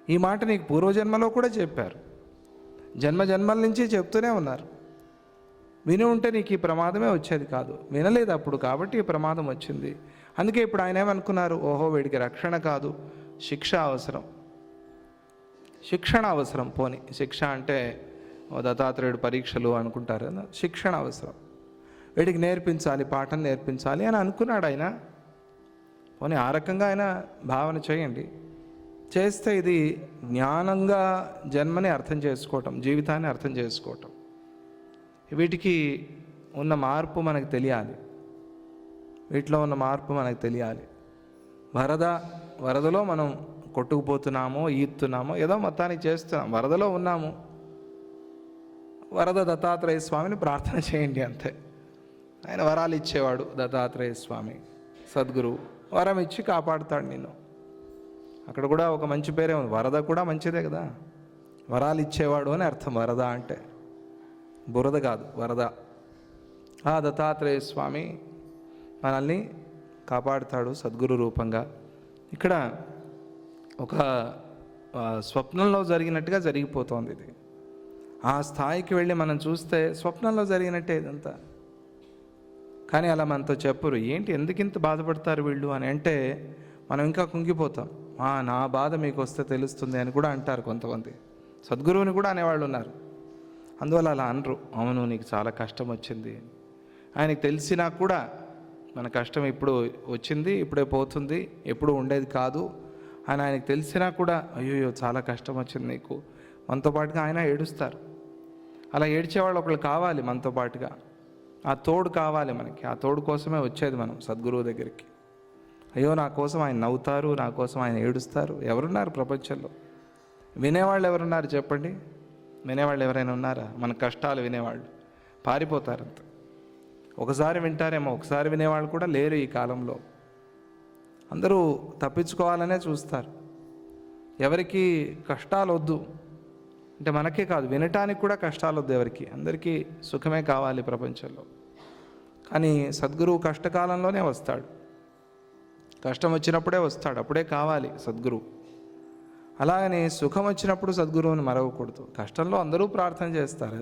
Speaker 1: ఈ మాట నీకు పూర్వజన్మలో కూడా చెప్పారు, జన్మల నుంచి చెప్తూనే ఉన్నారు. విని ఉంటే నీకు ఈ ప్రమాదమే వచ్చేది కాదు. వినలేదు అప్పుడు, కాబట్టి ఈ ప్రమాదం వచ్చింది. అందుకే ఇప్పుడు ఆయన ఏమనుకున్నారు? ఓహో వీడికి రక్షణ కాదు, శిక్ష అవసరం, శిక్షణ అవసరం. పోని శిక్ష అంటే దత్తాత్రేయుడు పరీక్షలు అనుకుంటారు కదా, శిక్షణ అవసరం. వీడికి నేర్పించాలి, పాఠం నేర్పించాలి అని అనుకున్నాడు ఆయన. పోనీ ఆ రకంగా ఆయన భావన చేయండి. చేస్తే ఇది జ్ఞానంగా జన్మని అర్థం చేసుకోవటం, జీవితాన్ని అర్థం చేసుకోవటం. వీటికి ఉన్న మార్పు మనకు తెలియాలి, వీటిలో ఉన్న మార్పు మనకు తెలియాలి. వరదలో మనం కొట్టుకుపోతున్నామో, ఈదుతున్నామో, ఏదో మొత్తానికి చేస్తున్నాం, వరదలో ఉన్నాము. వరద దత్తాత్రేయ స్వామిని ప్రార్థన చేయండి, అంతే. ఆయన వరాలు ఇచ్చేవాడు దత్తాత్రేయ స్వామి, సద్గురు వరం ఇచ్చి కాపాడుతాడు నిన్ను. అక్కడ కూడా ఒక మంచి పేరే ఉంది, వరద కూడా మంచిదే కదా. వరాలు ఇచ్చేవాడు అని అర్థం వరద అంటే. బురద కాదు, వరద. ఆ దత్తాత్రేయ స్వామి మనల్ని కాపాడుతాడు సద్గురు రూపంగా. ఇక్కడ ఒక స్వప్నంలో జరిగినట్టుగా జరిగిపోతుంది ఇది. ఆ స్థాయికి వెళ్ళి మనం చూస్తే స్వప్నంలో జరిగినట్టే ఇదంతా. కానీ అలా మనతో చెప్పరు. ఏంటి ఎందుకు ఇంత బాధపడతారు వీళ్ళు అని అంటే మనం ఇంకా కుంగిపోతాం. నా బాధ మీకు వస్తే తెలుస్తుంది అని కూడా అంటారు కొంతమంది. సద్గురువుని కూడా అనేవాళ్ళు ఉన్నారు. అందువల్ల అలా అనరు. అవును, నీకు చాలా కష్టం వచ్చింది, ఆయనకి తెలిసినా కూడా మన కష్టం ఇప్పుడు వచ్చింది, ఇప్పుడే పోతుంది, ఎప్పుడు ఉండేది కాదు అని ఆయనకు తెలిసినా కూడా అయ్యో చాలా కష్టం వచ్చింది నీకు, మనతో పాటుగా ఆయన ఏడుస్తారు. అలా ఏడ్చేవాళ్ళు ఒకళ్ళు కావాలి మనతో పాటుగా, ఆ తోడు కావాలి మనకి. ఆ తోడు కోసమే వచ్చేది మనం సద్గురువు దగ్గరికి. అయ్యో నా కోసం ఆయన నవ్వుతారు, నా కోసం ఆయన ఏడుస్తారు. ఎవరున్నారు ప్రపంచంలో? వినేవాళ్ళు ఎవరున్నారు చెప్పండి? వినేవాళ్ళు ఎవరైనా ఉన్నారా? మన కష్టాలు వినేవాళ్ళు పారిపోతారంత. ఒకసారి వింటారేమో, ఒకసారి వినేవాళ్ళు కూడా లేరు ఈ కాలంలో. అందరూ తప్పించుకోవాలనే చూస్తారు. ఎవరికి కష్టాలు వద్దు అంటే మనకే కాదు, వినటానికి కూడా కష్టాలు వద్దు ఎవరికి. అందరికీ సుఖమే కావాలి ప్రపంచంలో. కానీ సద్గురువు కష్టకాలంలోనే వస్తాడు, కష్టం వచ్చినప్పుడే వస్తాడు, అప్పుడే కావాలి సద్గురువు. అలాగని సుఖం వచ్చినప్పుడు సద్గురువుని మరవకూడదు. కష్టంలో అందరూ ప్రార్థన చేస్తారు,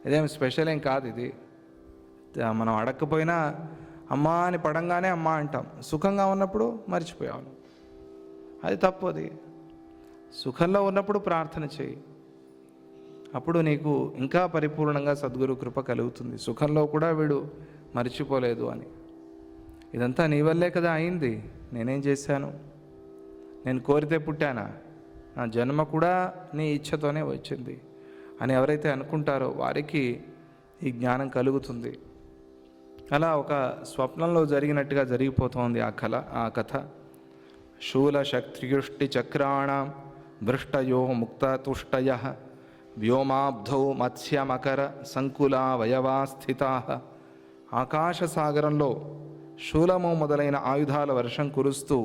Speaker 1: ఇదేం స్పెషల్ ఏం కాదు ఇది. మనం అడగకపోయినా అమ్మా అని పడంగానే అమ్మ అంటాం. సుఖంగా ఉన్నప్పుడు మర్చిపోయాను, అది తప్పు. అది సుఖంలో ఉన్నప్పుడు ప్రార్థన చేయి, అప్పుడు నీకు ఇంకా పరిపూర్ణంగా సద్గురు కృప కలుగుతుంది. సుఖంలో కూడా వీడు మర్చిపోలేదు అని. ఇదంతా నీ వల్లే కదా అయింది, నేనేం చేశాను? నేను కోరితే పుట్టానా? నా జన్మ కూడా నీ ఇచ్ఛతోనే వచ్చింది అని ఎవరైతే అనుకుంటారో వారికి ఈ జ్ఞానం కలుగుతుంది. అలా ఒక స్వప్నంలో జరిగినట్టుగా జరిగిపోతోంది ఆ కథ. శూల శక్తియుష్టి చక్రాణం భృష్టయో ముక్తతుష్టయ వ్యోమాబ్ధౌ మత్స్య మకర సంకులా వయవా స్థితా. ఆకాశసాగరంలో శూలము మొదలైన ఆయుధాల వర్షం కురుస్తూ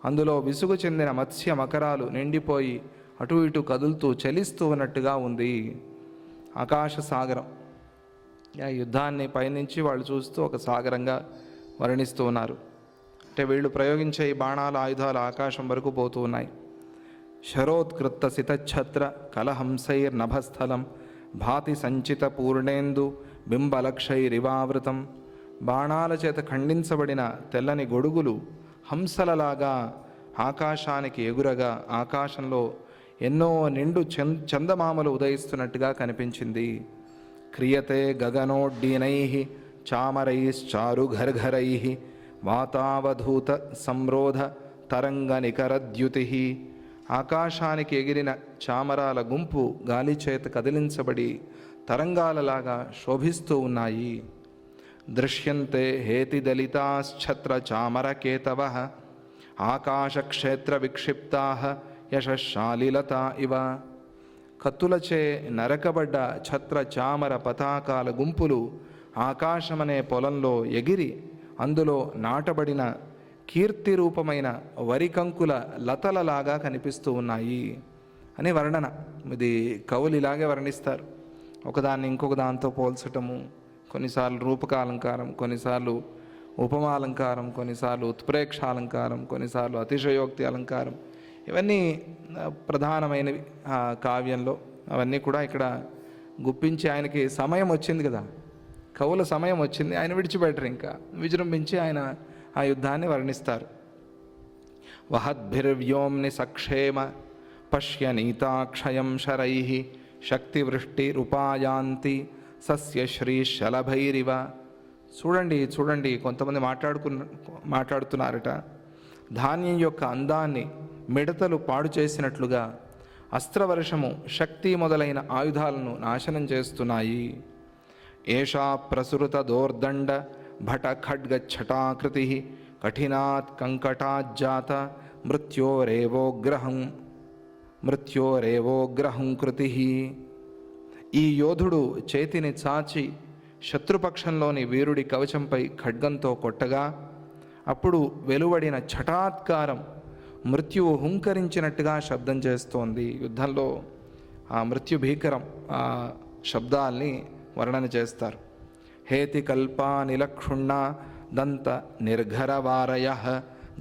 Speaker 1: అందులో విసుగు చెందిన మత్స్య మకరాలు నిండిపోయి అటు ఇటు కదులుతూ చలిస్తూ ఉన్నట్టుగా ఉంది ఆకాశ సాగరం. ఆ యుద్ధాన్ని పైనుంచి వాళ్ళు చూస్తూ ఒక సాగరంగా వర్ణిస్తూ ఉన్నారు. అంటే వీళ్ళు ప్రయోగించే ఈ బాణాల ఆయుధాలు ఆకాశం వరకు పోతూ ఉన్నాయి. శరోత్కృత సితఛత్ర కలహంసైర్నభస్థలం భాతి సంచిత పూర్ణేందు బింబలక్షైరివావృతం. బాణాల చేత ఖండించబడిన తెల్లని గొడుగులు హంసలలాగా ఆకాశానికి ఎగురగా ఆకాశంలో ఎన్నో నిండు చందమామలు ఉదయిస్తున్నట్టుగా కనిపించింది. క్రియతే గగనోడ్డీనై చామరైశ్చారు ఘర్ఘరై వాతావధూత సంరోధ తరంగ నికరద్యుతి. ఆకాశానికి ఎగిరిన చామరాల గుంపు గాలి చేత కదిలించబడి తరంగాలలాగా శోభిస్తూ ఉన్నాయి. దృశ్యంతే హేతిదలితాశ్ఛత్ర చామరకేతవ ఆకాశక్షేత్ర విక్షిప్తా యశశాలిలత ఇవ. కత్తులచే నరకబడ్డ ఛత్ర చామర పతాకాల గుంపులు ఆకాశమనే పొలంలో ఎగిరి అందులో నాటబడిన కీర్తి రూపమైన వరికంకుల లతలలాగా కనిపిస్తూ ఉన్నాయి అని వర్ణన. ఇది కవులు ఇలాగే వర్ణిస్తారు, ఒకదాన్ని ఇంకొక దాంతో పోల్చటము. కొన్నిసార్లు రూపకాలంకారం, కొన్నిసార్లు ఉపమాలంకారం, కొన్నిసార్లు ఉత్ప్రేక్షాలంకారం, కొన్నిసార్లు అతిశయోక్తి అలంకారం. ఇవన్నీ ప్రధానమైనవి కావ్యంలో. అవన్నీ కూడా ఇక్కడ గుప్పించి ఆయనకి సమయం వచ్చింది కదా, కవుల సమయం వచ్చింది, ఆయన విడిచిపెట్టరు, ఇంకా విజృంభించి ఆయన ఆ యుద్ధాన్ని వర్ణిస్తారు. వహద్భిర్వ్యోమ్ని సక్షేమ పశ్య నీతాక్షయం శరై శక్తివృష్టి రూపాయాంతి సస్యశ్రీ శలభైరివ. చూడండి చూడండి, కొంతమంది మాట్లాడుతున్నారట. ధాన్యం యొక్క అందాన్ని మిడతలు పాడు చేసినట్లుగా అస్త్రవర్షము శక్తి మొదలైన ఆయుధాలను నాశనం చేస్తున్నాయి. ఏషా ప్రసురుత దోర్దండ భట ఖడ్గ ఛటాకృతి కఠినాత్ కంకటాజ్జాత మృత్యోరేవోగ్రహం కృతి. ఈ యోధుడు చేతిని చాచి శత్రుపక్షంలోని వీరుడి కవచంపై ఖడ్గంతో కొట్టగా అప్పుడు వెలువడిన ఛటాత్కారం మృత్యువు హుంకరించినట్టుగా శబ్దం చేస్తోంది. యుద్ధంలో ఆ మృత్యు భీకరం ఆ శబ్దాల్ని వర్ణన చేస్తారు. హేతి కల్పా నిలక్షుణ్ణ దంత నిర్ఘరవారయ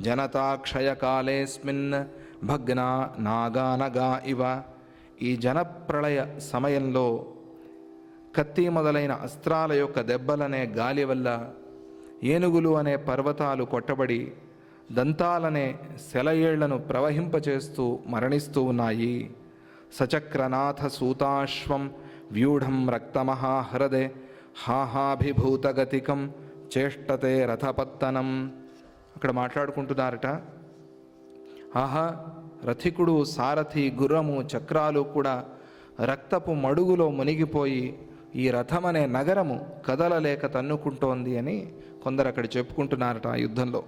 Speaker 1: జనతాక్షయకాలేస్మిన్ భగ్నా నాగానగా ఇవ. ఈ జనప్రళయ సమయంలో కత్తి మొదలైన అస్త్రాల యొక్క దెబ్బలనే గాలి వల్ల ఏనుగులు అనే పర్వతాలు కొట్టబడి దంతాలనే సెలయేళ్లను ప్రవహింపచేస్తూ మరణిస్తూ ఉన్నాయి. సచక్రనాథ సూతాశ్వం వ్యూఢం రక్తమహాహృదే హాహాభిభూతగతికం చేష్టతే రథపత్తనం. అక్కడ మాట్లాడుకుంటున్నారట. ఆహా, రథికుడు, సారథి, గుర్రము, చక్రాలు కూడా రక్తపు మడుగులో మునిగిపోయి ఈ రథం అనే నగరము కదలలేక తన్నుకుంటోంది అని కొందరు అక్కడ చెప్పుకుంటున్నారట. ఆ యుద్ధంలో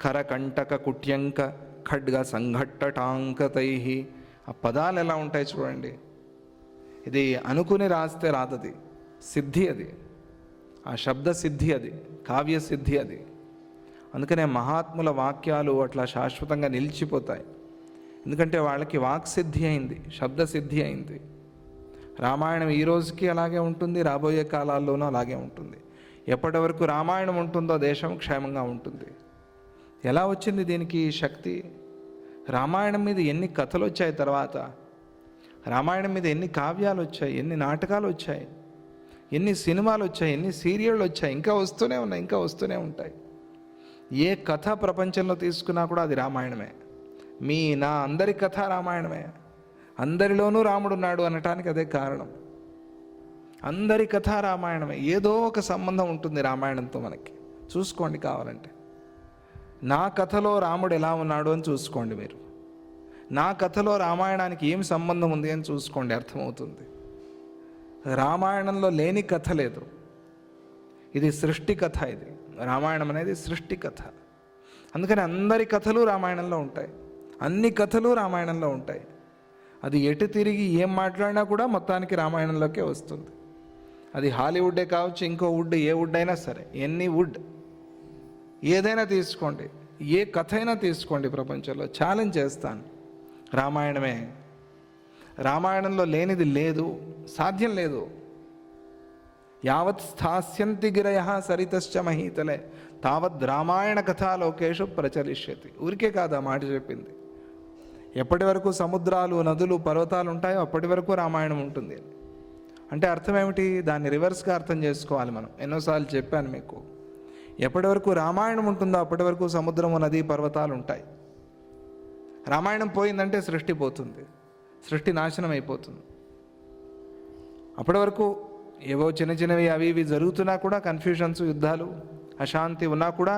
Speaker 1: కరకంటక కుట్యంక ఖడ్గ సంఘట్టటాంకతై. ఆ పదాలు ఎలా ఉంటాయి చూడండి. ఇది అనుకుని రాస్తే రాదది, సిద్ధి అది, ఆ శబ్ద సిద్ధి అది, కావ్య సిద్ధి అది. అందుకనే మహాత్ముల వాక్యాలు అట్లా శాశ్వతంగా నిలిచిపోతాయి. ఎందుకంటే వాళ్ళకి వాక్సిద్ధి అయింది, శబ్దసిద్ధి అయింది. రామాయణం ఈ రోజుకి అలాగే ఉంటుంది, రాబోయే కాలాల్లోనూ అలాగే ఉంటుంది. ఎప్పటి వరకు రామాయణం ఉంటుందో దేశం క్షేమంగా ఉంటుంది. ఎలా వచ్చింది దీనికి శక్తి? రామాయణం మీద ఎన్ని కథలు వచ్చాయి, తర్వాత రామాయణం మీద ఎన్ని కావ్యాలు వచ్చాయి, ఎన్ని నాటకాలు వచ్చాయి, ఎన్ని సినిమాలు వచ్చాయి, ఎన్ని సీరియళ్ళు వచ్చాయి, ఇంకా వస్తూనే ఉన్నాయి, ఇంకా వస్తూనే ఉంటాయి. ఏ కథ ప్రపంచంలో తీసుకున్నా కూడా అది రామాయణమే. మీ నా అందరి కథ రామాయణమే. అందరిలోనూ రాముడు ఉన్నాడు అనటానికి అదే కారణం. అందరి కథ రామాయణమే. ఏదో ఒక సంబంధం ఉంటుంది రామాయణంతో మనకి. చూసుకోండి కావాలంటే. నా కథలో రాముడు ఎలా ఉన్నాడు అని చూసుకోండి మీరు. నా కథలో రామాయణానికి ఏం సంబంధం ఉంది అని చూసుకోండి, అర్థమవుతుంది. రామాయణంలో లేని కథ లేదు. ఇది సృష్టి కథ. ఇది రామాయణం అనేది సృష్టి కథ. అందుకని అందరి కథలు రామాయణంలో ఉంటాయి, అన్ని కథలు రామాయణంలో ఉంటాయి. అది ఎటు తిరిగి ఏం మాట్లాడినా కూడా మొత్తానికి రామాయణంలోకే వస్తుంది. అది హాలీవుడ్డే కావచ్చు, ఇంకో వుడ్, ఏ వుడ్ అయినా సరే, ఎన్ని వుడ్ ఏదైనా తీసుకోండి, ఏ కథ అయినా తీసుకోండి, ప్రపంచంలో ఛాలెంజ్ చేస్తాను, రామాయణమే. రామాయణంలో లేనిది లేదు, సాధ్యం లేదు. యావత్ స్థాస్యంతి గిరయ సరితశ్చ మహీతలే తావద్ రామాయణ కథాలోకేషు ప్రచలిష్యతి. ఊరికే కాదు ఆ మాట చెప్పింది. ఎప్పటి వరకు సముద్రాలు, నదులు, పర్వతాలు ఉంటాయో అప్పటి వరకు రామాయణం ఉంటుంది. అంటే అర్థం ఏమిటి? దాన్ని రివర్స్గా అర్థం చేసుకోవాలి మనం. ఎన్నోసార్లు చెప్పాను మీకు. ఎప్పటి వరకు రామాయణం ఉంటుందో అప్పటి వరకు సముద్రము, నది, పర్వతాలు ఉంటాయి. రామాయణం పోయిందంటే సృష్టి పోతుంది, సృష్టి నాశనం అయిపోతుంది. అప్పటి వరకు ఏవో చిన్న చిన్నవి అవి ఇవి జరుగుతున్నా కూడా, కన్ఫ్యూషన్స్, యుద్ధాలు, అశాంతి ఉన్నా కూడా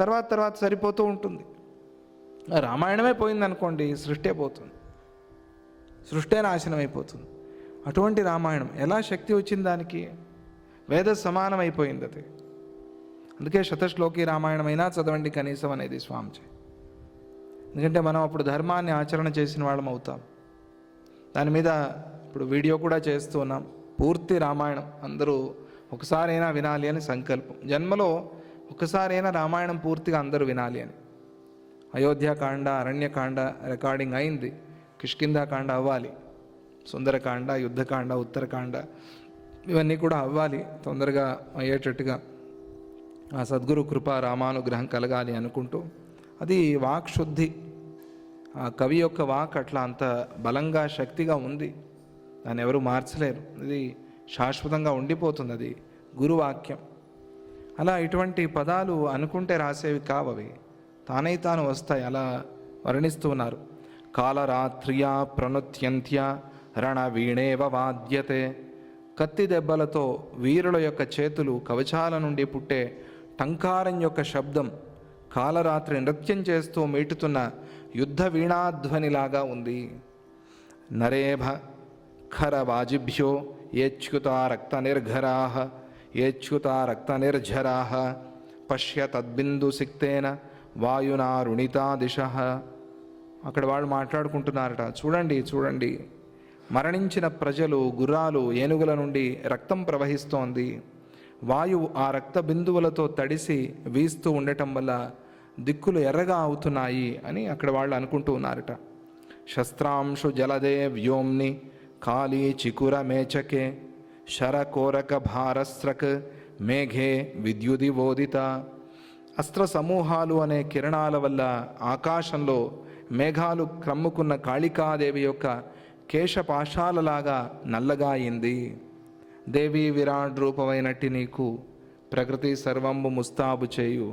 Speaker 1: తర్వాత సరిపోతూ ఉంటుంది. రామాయణమే పోయిందనుకోండి, సృష్టి పోతుంది, సృష్టి నాశనం అయిపోతుంది. అటువంటి రామాయణం ఎలా శక్తి వచ్చింది దానికి? వేద సమానం అయిపోయింది అది. అందుకే శతశ్లోకి రామాయణమైనా చదవండి కనీసం అనేది స్వామిజీ. ఎందుకంటే మనం అప్పుడు ధర్మాన్ని ఆచరణ చేసిన వాళ్ళం అవుతాం. దాని మీద ఇప్పుడు వీడియో కూడా చేస్తూ ఉన్నాం. పూర్తి రామాయణం అందరూ ఒకసారైనా వినాలి అని సంకల్పం. జన్మలో ఒకసారైనా రామాయణం పూర్తిగా అందరూ వినాలి అని. అయోధ్యాకాండ, అరణ్యకాండ రికార్డింగ్ అయింది, కిష్కింధాకాండ అవ్వాలి, సుందరకాండ, యుద్ధకాండ, ఉత్తరకాండ ఇవన్నీ కూడా అవ్వాలి తొందరగా అయ్యేటట్టుగా. ఆ సద్గురు కృప, రామానుగ్రహం కలగాలి అనుకుంటూ, అది వాక్శుద్ధి. ఆ కవి యొక్క వాక్ అట్లా అంత బలంగా, శక్తిగా ఉంది, దాన్ని ఎవరు మార్చలేరు. ఇది శాశ్వతంగా ఉండిపోతుంది, అది గురువాక్యం. అలా ఇటువంటి పదాలు అనుకుంటే రాసేవి కావవి, తానై తాను వస్తాయి. అలా వర్ణిస్తూ ఉన్నారు. కాలరాత్ర్యా ప్రణుత్యంత్య రణ వీణేవ వాద్యతే. కత్తి దెబ్బలతో వీరుల యొక్క చేతులు, కవచాల నుండి పుట్టే టంకారం యొక్క శబ్దం కాలరాత్రి నృత్యం చేస్తూ మీటుతున్న యుద్ధ వీణాధ్వనిలాగా ఉంది. నరేభ ఖర వాజిభ్యో ఏచ్యుతా రక్త నిర్ఘరాః ఏచ్యుతా రక్త నిర్ఝరాః పశ్య తద్బిందు సిక్తేన వాయునా రుణితా దిశః. అక్కడ వాళ్ళు మాట్లాడుకుంటున్నారట. చూడండి, మరణించిన ప్రజలు, గుర్రాలు, ఏనుగుల నుండి రక్తం ప్రవహిస్తోంది. వాయువు ఆ రక్త బిందువులతో తడిసి వీస్తూ ఉండటం వల్ల దిక్కులు ఎర్రగా అవుతున్నాయి అని అక్కడ వాళ్ళు అనుకుంటూ ఉన్నారట. శస్త్రాంశు జలదే వ్యోమ్ని కాళీ చికుర మేచకే శరకోరక భారస్రక్ మేఘే విద్యుదివోదిత. అస్త్ర సమూహాలు అనే కిరణాల వల్ల ఆకాశంలో మేఘాలు క్రమ్ముకున్న కాళికాదేవి యొక్క కేశపాశాలలాగా నల్లగా అయింది. దేవి విరాట్ రూపమైనట్టి నీకు ప్రకృతి సర్వంబు ముస్తాబు చేయు.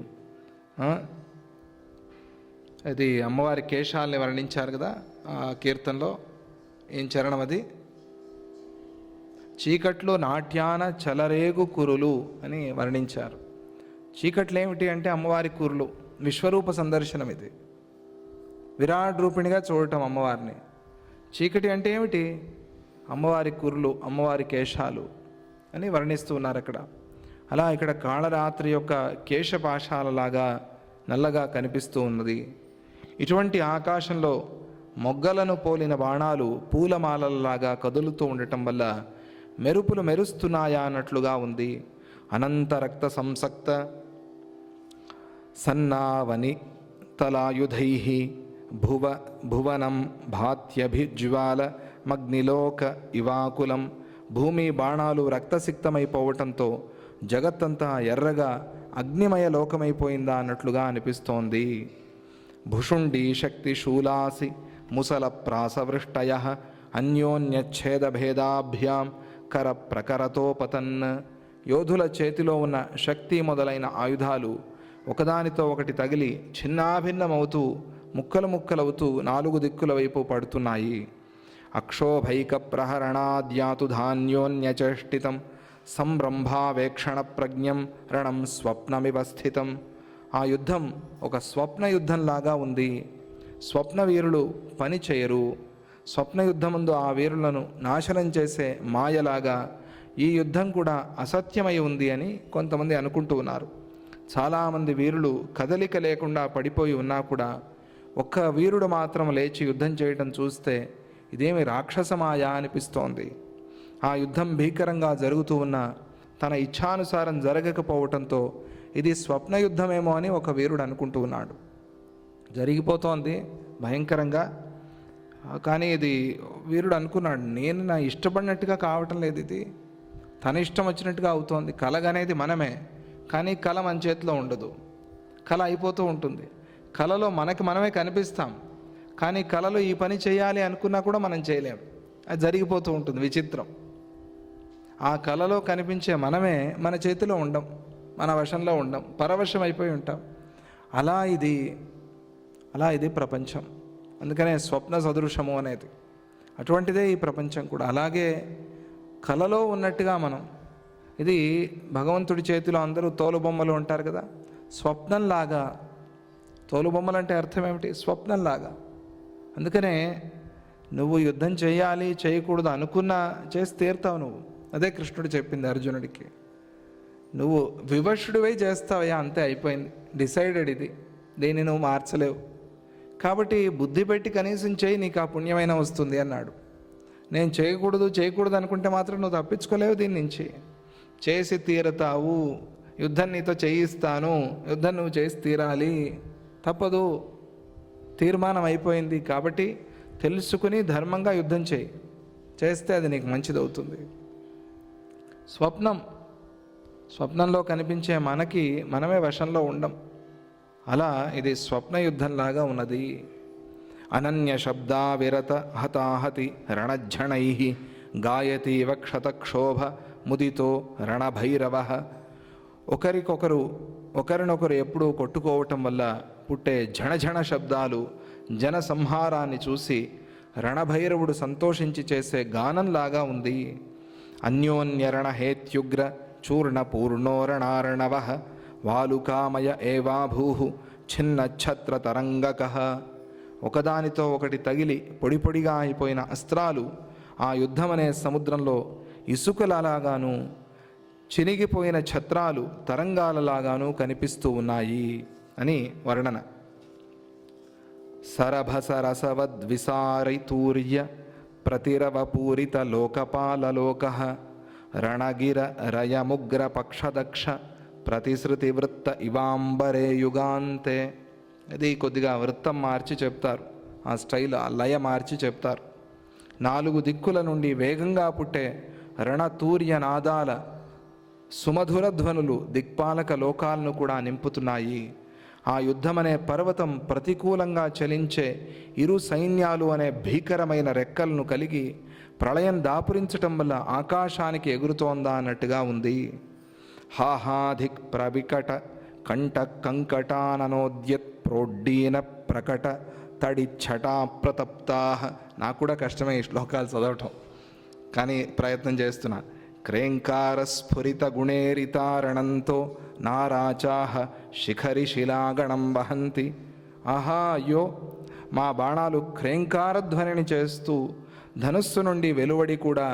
Speaker 1: అది అమ్మవారి కేశాలని వర్ణించారు కదా ఆ కీర్తనలో. ఏం చరణం అది? చీకట్లో నాట్యాన చలరేగు కురులు అని వర్ణించారు. చీకట్లు ఏమిటి అంటే అమ్మవారి కురులు, విశ్వరూప సందర్శనం. ఇది విరాట్ రూపిణిగా చూడటం అమ్మవారిని. చీకటి అంటే ఏమిటి? అమ్మవారి కురులు, అమ్మవారి కేశాలు అని వర్ణిస్తూ ఉన్నారు అక్కడ. అలా ఇక్కడ కాళరాత్రి యొక్క కేశపాశాలలాగా నల్లగా కనిపిస్తూ ఉన్నది. ఇటువంటి ఆకాశంలో మొగ్గలను పోలిన బాణాలు పూలమాలలాగా కదులుతూ ఉండటం వల్ల మెరుపులు మెరుస్తున్నాయా అన్నట్లుగా ఉంది. అనంత రక్త సంసక్త సన్నావని తలాయుధై భువనం భాత్యభిజ్వాల మగ్నిలోక ఇవాకులం. భూమి బాణాలు రక్తసిక్తమైపోవటంతో జగత్తంతా ఎర్రగా అగ్నిమయ లోకమైపోయిందా అన్నట్లుగా అనిపిస్తోంది. భుషుండి శక్తి శూలాసి ముసల ప్రాసవృష్టయ అన్యోన్యచ్ఛేదభేదాభ్యాం కర ప్రకరతోపతన్. యోధుల చేతిలో ఉన్న శక్తి మొదలైన ఆయుధాలు ఒకదానితో ఒకటి తగిలి చిన్నాభిన్నమవుతూ ముక్కలు ముక్కలవుతూ నాలుగు దిక్కుల వైపు పడుతున్నాయి. అక్షోభైక ప్రహరణాద్యాతు ధాన్యోన్యచేష్టితం సంరంభావేక్షణ ప్రజ్ఞం రణం స్వప్నమివ స్థితం. ఆ యుద్ధం ఒక స్వప్న యుద్ధంలాగా ఉంది. స్వప్న వీరులు పని చేయరు. స్వప్న యుద్ధమందు ఆ వీరులను నాశనం చేసే మాయలాగా ఈ యుద్ధం కూడా అసత్యమై ఉంది అని కొంతమంది అనుకుంటూ ఉన్నారు. చాలామంది వీరులు కదలిక లేకుండా పడిపోయి ఉన్నా కూడా ఒక్క వీరుడు మాత్రం లేచి యుద్ధం చేయడం చూస్తే ఇదేమి రాక్షసమాయ అనిపిస్తోంది. ఆ యుద్ధం భీకరంగా జరుగుతూ ఉన్నా తన ఇచ్ఛానుసారం జరగకపోవటంతో ఇది స్వప్న యుద్ధమేమో అని ఒక వీరుడు అనుకుంటూ ఉన్నాడు. జరిగిపోతోంది భయంకరంగా, కానీ ఇది వీరుడు అనుకున్నాడు, నేను నా ఇష్టపడినట్టుగా కావటం లేదు, ఇది తన ఇష్టం వచ్చినట్టుగా అవుతోంది. కలగనేది మనమే, కానీ కళ మన చేతిలో ఉండదు. కళ అయిపోతూ ఉంటుంది. కళలో మనమే కనిపిస్తాం, కానీ కళలో ఈ పని చేయాలి అనుకున్నా కూడా మనం చేయలేం. అది జరిగిపోతూ ఉంటుంది. విచిత్రం. ఆ కళలో కనిపించే మనమే మన చేతిలో ఉండం, మన వశంలో ఉండం, పరవశం అయిపోయి ఉంటాం. అలా ఇది ప్రపంచం. అందుకనే స్వప్న సదృశము అనేది అటువంటిదే ఈ ప్రపంచం కూడా. అలాగే కళలో ఉన్నట్టుగా మనం, ఇది భగవంతుడి చేతిలో అందరూ తోలుబొమ్మలు ఉంటారు కదా, స్వప్నంలాగా. తోలుబొమ్మలు అంటే అర్థం ఏమిటి? స్వప్నంలాగా. అందుకనే నువ్వు యుద్ధం చేయాలి చేయకూడదు అనుకున్నా చేసి తీరుతావు నువ్వు. అదే కృష్ణుడు చెప్పింది అర్జునుడికి. నువ్వు వివశుడివై చేస్తావయ్యా, అంతే, అయిపోయింది, డిసైడెడ్. ఇది దీన్ని నువ్వు మార్చలేవు. కాబట్టి బుద్ధి పెట్టి కనీసం చేయి, నీకు ఆ పుణ్యమైన వస్తుంది అన్నాడు. నేను చేయకూడదు అనుకుంటే మాత్రం నువ్వు తప్పించుకోలేవు దీని నుంచి. చేసి తీరతావు. యుద్ధం నీతో చేయిస్తాను, యుద్ధం నువ్వు చేసి తీరాలి, తప్పదు, తీర్మానం అయిపోయింది. కాబట్టి తెలుసుకుని ధర్మంగా యుద్ధం చేస్తే అది నీకు మంచిదవుతుంది. స్వప్నంలో కనిపించే మనమే వశంలో ఉండం. అలా ఇది స్వప్న యుద్ధంలాగా ఉన్నది. అనన్య శబ్దా విరత హతాహతి రణఝణై గాయతి వక్షతక్షోభ ముదితో రణభైరవ. ఒకరినొకరు ఎప్పుడూ కొట్టుకోవటం వల్ల పుట్టే ఝణఝణ శబ్దాలు జన సంహారాన్ని చూసి రణభైరవుడు సంతోషించి చేసే గానంలాగా ఉంది. అన్యోన్యరణ హేత్యుగ్ర చూర్ణ పూర్ణోరణారణవ వాలుకామయ ఏవాభూ ఛిన్నఛత్ర తరంగక. ఒకదానితో ఒకటి తగిలి పొడి పొడిగా అయిపోయిన అస్త్రాలు ఆ యుద్ధమనే సముద్రంలో ఇసుకలలాగాను చినిగిపోయిన ఛత్రాలు తరంగాలలాగాను కనిపిస్తూ ఉన్నాయి అని వర్ణన. సరభసరసవద్విసారైతూర్య ప్రతిరవపూరిత లోకపాలలోక రణగిర రయముగ్ర పక్షదక్ష ప్రతిశ్రుతివృత్త ఇవాంబరే యుగాంతే. అది కొద్దిగా వృత్తం మార్చి చెప్తారు, ఆ స్టైల్, ఆ లయ మార్చి చెప్తారు. 4 దిక్కుల నుండి వేగంగా పుట్టే రణతూర్య నాదాల సుమధుర ధ్వనులు దిక్పాలక లోకాలను కూడా నింపుతున్నాయి. ఆ యుద్ధమనే పర్వతం ప్రతికూలంగా చలించే ఇరు సైన్యాలు అనే భీకరమైన రెక్కలను కలిగి ప్రళయం దాపురించటం వల్ల ఆకాశానికి ఎగురుతోందా అన్నట్టుగా ఉంది. హాహాధిక్ ప్రవికట కంట కంకటాననోద్యత్ ప్రోడ్డీన ప్రకట తడి ఛటా ప్రతప్తా. నాకు కూడా కష్టమే ఈ శ్లోకాలు చదవటం, కానీ ప్రయత్నం చేస్తున్నా. క్రేంకార స్ఫురిత గుణేరితారణంతో నారాచాహ శిఖరి శిలాగణం వహంతి. ఆహా, అయ్యో, మా బాణాలు క్రేంకారధ్వనిని చేస్తూ ధనుస్సు నుండి వెలువడి కూడా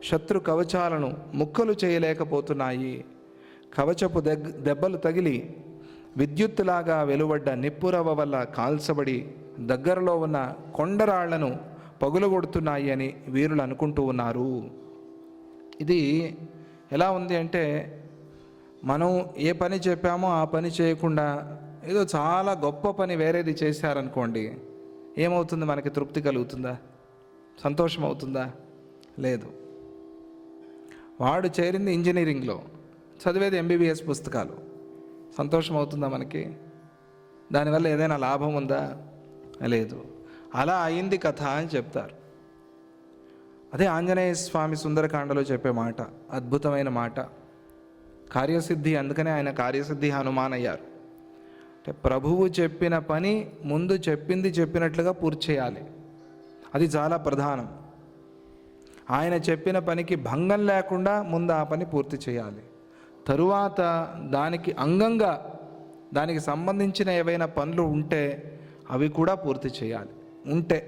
Speaker 1: శత్రు కవచాలను ముక్కలు చేయలేకపోతున్నాయి. కవచపు దెబ్బలు తగిలి విద్యుత్తులాగా వెలువడ్డ నిప్పురవ వల్ల కాల్చబడి దగ్గరలో ఉన్న కొండరాళ్లను పగులగొడుతున్నాయి అని వీరులు అనుకుంటూ ఉన్నారు. ఇది ఎలా ఉంది అంటే, మనం ఏ పని చెప్పామో ఆ పని చేయకుండా ఏదో చాలా గొప్ప పని వేరేది చేశారనుకోండి, ఏమవుతుంది? మనకి తృప్తి కలుగుతుందా? సంతోషం అవుతుందా? లేదు. వాడు చేరింది ఇంజనీరింగ్లో, చదివేది ఎంబీబీఎస్ పుస్తకాలు. సంతోషం అవుతుందా మనకి? దానివల్ల ఏదైనా లాభం ఉందా? లేదు. అలా అయింది కథ అని చెప్తారు. అదే ఆంజనేయ స్వామి సుందరకాండలో చెప్పే మాట, అద్భుతమైన మాట, కార్యసిద్ధి. అందుకనే ఆయన కార్యసిద్ధి హనుమాన్ అయ్యారు. అంటే ప్రభువు చెప్పిన పని ముందు చెప్పింది చెప్పినట్లుగా పూర్తి చేయాలి. అది చాలా ప్రధానం. ఆయన చెప్పిన పనికి భంగం లేకుండా ముందు ఆ పని పూర్తి చేయాలి. తరువాత దానికి అంగంగా దానికి సంబంధించిన ఏవైనా పనులు ఉంటే అవి కూడా పూర్తి చేయాలి. ఉంటే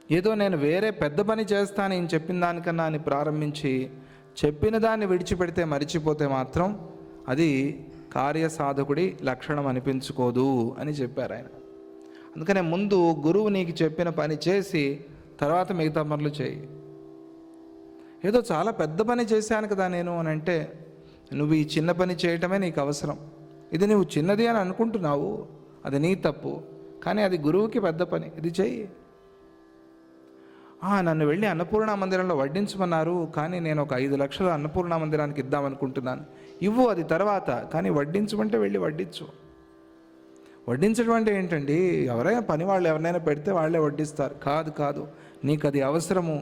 Speaker 1: ఏదో నేను వేరే పెద్ద పని చేస్తాను ఈయన చెప్పిన దానికన్నా అని ప్రారంభించి చెప్పిన దాన్ని విడిచిపెడితే, మరిచిపోతే మాత్రం అది కార్యసాధకుడి లక్షణం అనిపించుకోదు అని చెప్పారు ఆయన. అందుకనే ముందు గురువు నీకు చెప్పిన పని చేసి తర్వాత మిగతా పనులు చేయి. ఏదో చాలా పెద్ద పని చేశాను కదా నేను అని అంటే, నువ్వు ఈ చిన్న పని చేయటమే నీకు అవసరం. ఇది నువ్వు చిన్నది అని అనుకుంటున్నావు, అది నీ తప్పు. కానీ అది గురువుకి పెద్ద పని, ఇది చెయ్యి. నన్ను వెళ్ళి అన్నపూర్ణ మందిరంలో వడ్డించమన్నారు, కానీ నేను ఒక 5 లక్షలు అన్నపూర్ణ మందిరానికి ఇద్దామనుకుంటున్నాను. ఇవ్వు, అది తర్వాత. కానీ వడ్డించమంటే వెళ్ళి వడ్డించు. వడ్డించడం అంటే ఏంటండి? ఎవరైనా పని వాళ్ళు ఎవరినైనా పెడితే వాళ్ళే వడ్డిస్తారు. కాదు, నీకు అది అవసరము,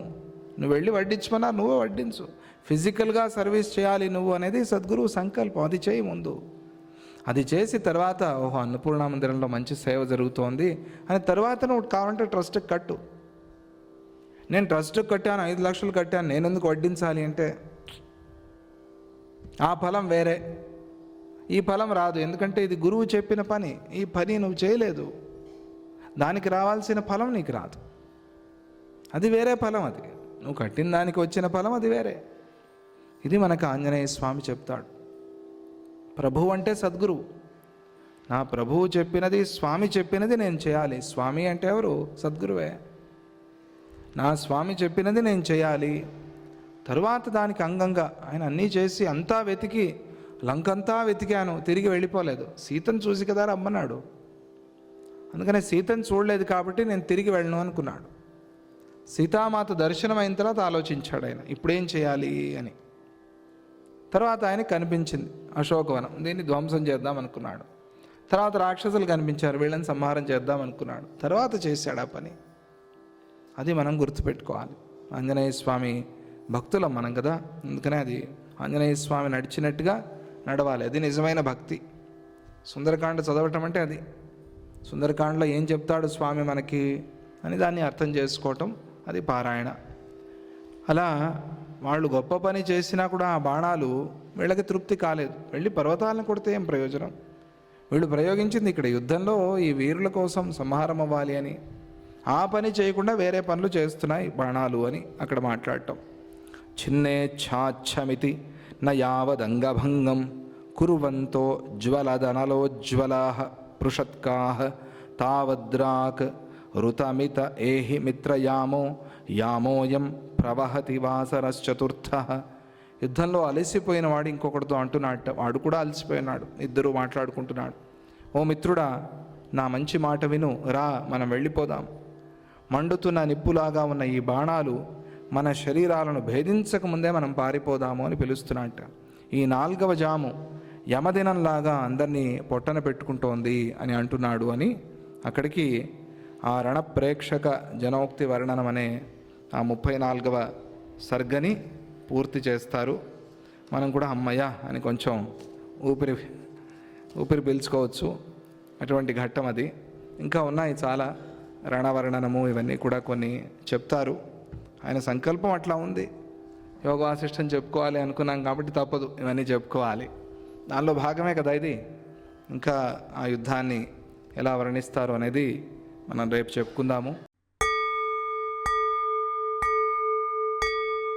Speaker 1: నువ్వు వెళ్ళి వడ్డించమన్నా నువ్వే వడ్డించు. ఫిజికల్గా సర్వీస్ చేయాలి నువ్వు అనేది సద్గురువు సంకల్పం. అది చేయి ముందు. అది చేసి తర్వాత, ఓహో అన్నపూర్ణ మందిరంలో మంచి సేవ జరుగుతోంది అని తర్వాత నువ్వు కావాలంటే ట్రస్ట్కి కట్టు. నేను ట్రస్ట్కి కట్టాను, 5 లక్షలు కట్టాను, నేను ఎందుకు వడ్డించాలి అంటే ఆ ఫలం వేరే, ఈ ఫలం రాదు. ఎందుకంటే ఇది గురువు చెప్పిన పని, ఈ పని నువ్వు చేయలేదు, దానికి రావాల్సిన ఫలం నీకు రాదు. అది వేరే ఫలం. అది నువ్వు కట్టిన దానికి వచ్చిన ఫలం అది వేరే. ఇది మనకు ఆంజనేయ స్వామి చెప్తాడు. ప్రభువు అంటే సద్గురువు. నా ప్రభువు చెప్పినది, స్వామి చెప్పినది నేను చేయాలి. స్వామి అంటే ఎవరు? సద్గురువే. నా స్వామి చెప్పినది నేను చేయాలి. తరువాత దానికి అంగంగా ఆయన అన్నీ చేసి అంతా వెతికి, లంకంతా వెతికాను, తిరిగి వెళ్ళిపోలేదు. సీతను చూసి కదా రమ్మన్నాడు. అందుకనే సీతను చూడలేదు కాబట్టి నేను తిరిగి వెళ్ళను అనుకున్నాడు. సీతామాత దర్శనం అయిన తర్వాత ఆలోచించాడు ఆయన, ఇప్పుడేం చేయాలి అని. తర్వాత ఆయనకి కనిపించింది అశోకవనం, దీన్ని ధ్వంసం చేద్దాం అనుకున్నాడు. తర్వాత రాక్షసులు కనిపించారు, వీళ్ళని సంహారం చేద్దాం అనుకున్నాడు. తర్వాత చేశాడు ఆ పని. అది మనం గుర్తుపెట్టుకోవాలి. ఆంజనేయ స్వామి భక్తులం మనం కదా, అందుకనే అది ఆంజనేయ స్వామి నడిచినట్టుగా నడవాలి. అది నిజమైన భక్తి. సుందరకాండ చదవటం అంటే అది. సుందరకాండలో ఏం చెప్తాడు స్వామి మనకి అని దాన్ని అర్థం చేసుకోవటం, అది పారాయణ. అలా వాళ్ళు గొప్ప పని చేసినా కూడా ఆ బాణాలు వీళ్ళకి తృప్తి కాలేదు. వెళ్ళి పర్వతాలను కొడితే ఏం ప్రయోజనం? వీళ్ళు ప్రయోగించింది ఇక్కడ యుద్ధంలో ఈ వీరుల కోసం సంహారం అవ్వాలి అని. ఆ పని చేయకుండా వేరే పనులు చేస్తున్నాయి బాణాలు అని అక్కడ మాట్లాడటం. చిన్నేచ్ఛాచ్ఛమితి నయావదంగభంగం కుర్వంతో జ్వలదనలోజ్వలా పృషత్కా తావద్రాక్ ఋతమిత ఏహి మిత్రయామో యామోయం ప్రవహతి వాసరశ్చతుర్థ. యుద్ధంలో అలసిపోయిన వాడు ఇంకొకటితో అంటున్నాడు, వాడు కూడా అలసిపోయినాడు. ఇద్దరు మాట్లాడుకుంటున్నాడు. ఓ మిత్రుడా, నా మంచి మాట విను, రా మనం వెళ్ళిపోదాం. మండుతున్న నిప్పులాగా ఉన్న ఈ బాణాలు మన శరీరాలను భేదించకముందే మనం పారిపోదాము అని పిలుస్తున్నట్ట. ఈ 4వ జాము యమదినంలాగా అందరినీ పొట్టన పెట్టుకుంటోంది అని అంటున్నాడు అని అక్కడికి ఆ రణప్రేక్షక జనోక్తి వర్ణనం అనే ఆ 34వ సర్గని పూర్తి చేస్తారు. మనం కూడా అమ్మయ్య అని కొంచెం ఊపిరి పీల్చుకోవచ్చు. అటువంటి ఘట్టం అది. ఇంకా ఉన్నాయి చాలా, రణవర్ణనము ఇవన్నీ కూడా కొన్ని చెప్తారు. ఆయన సంకల్పం అట్లా ఉంది. యోగ వాసిష్టం చెప్పుకోవాలి అనుకున్నాం కాబట్టి తప్పదు, ఇవన్నీ చెప్పుకోవాలి. దానిలో భాగమే కదా ఇది. ఇంకా ఆ యుద్ధాన్ని ఎలా వర్ణిస్తారు అనేది మనం రేపు చెప్పుకుందాము.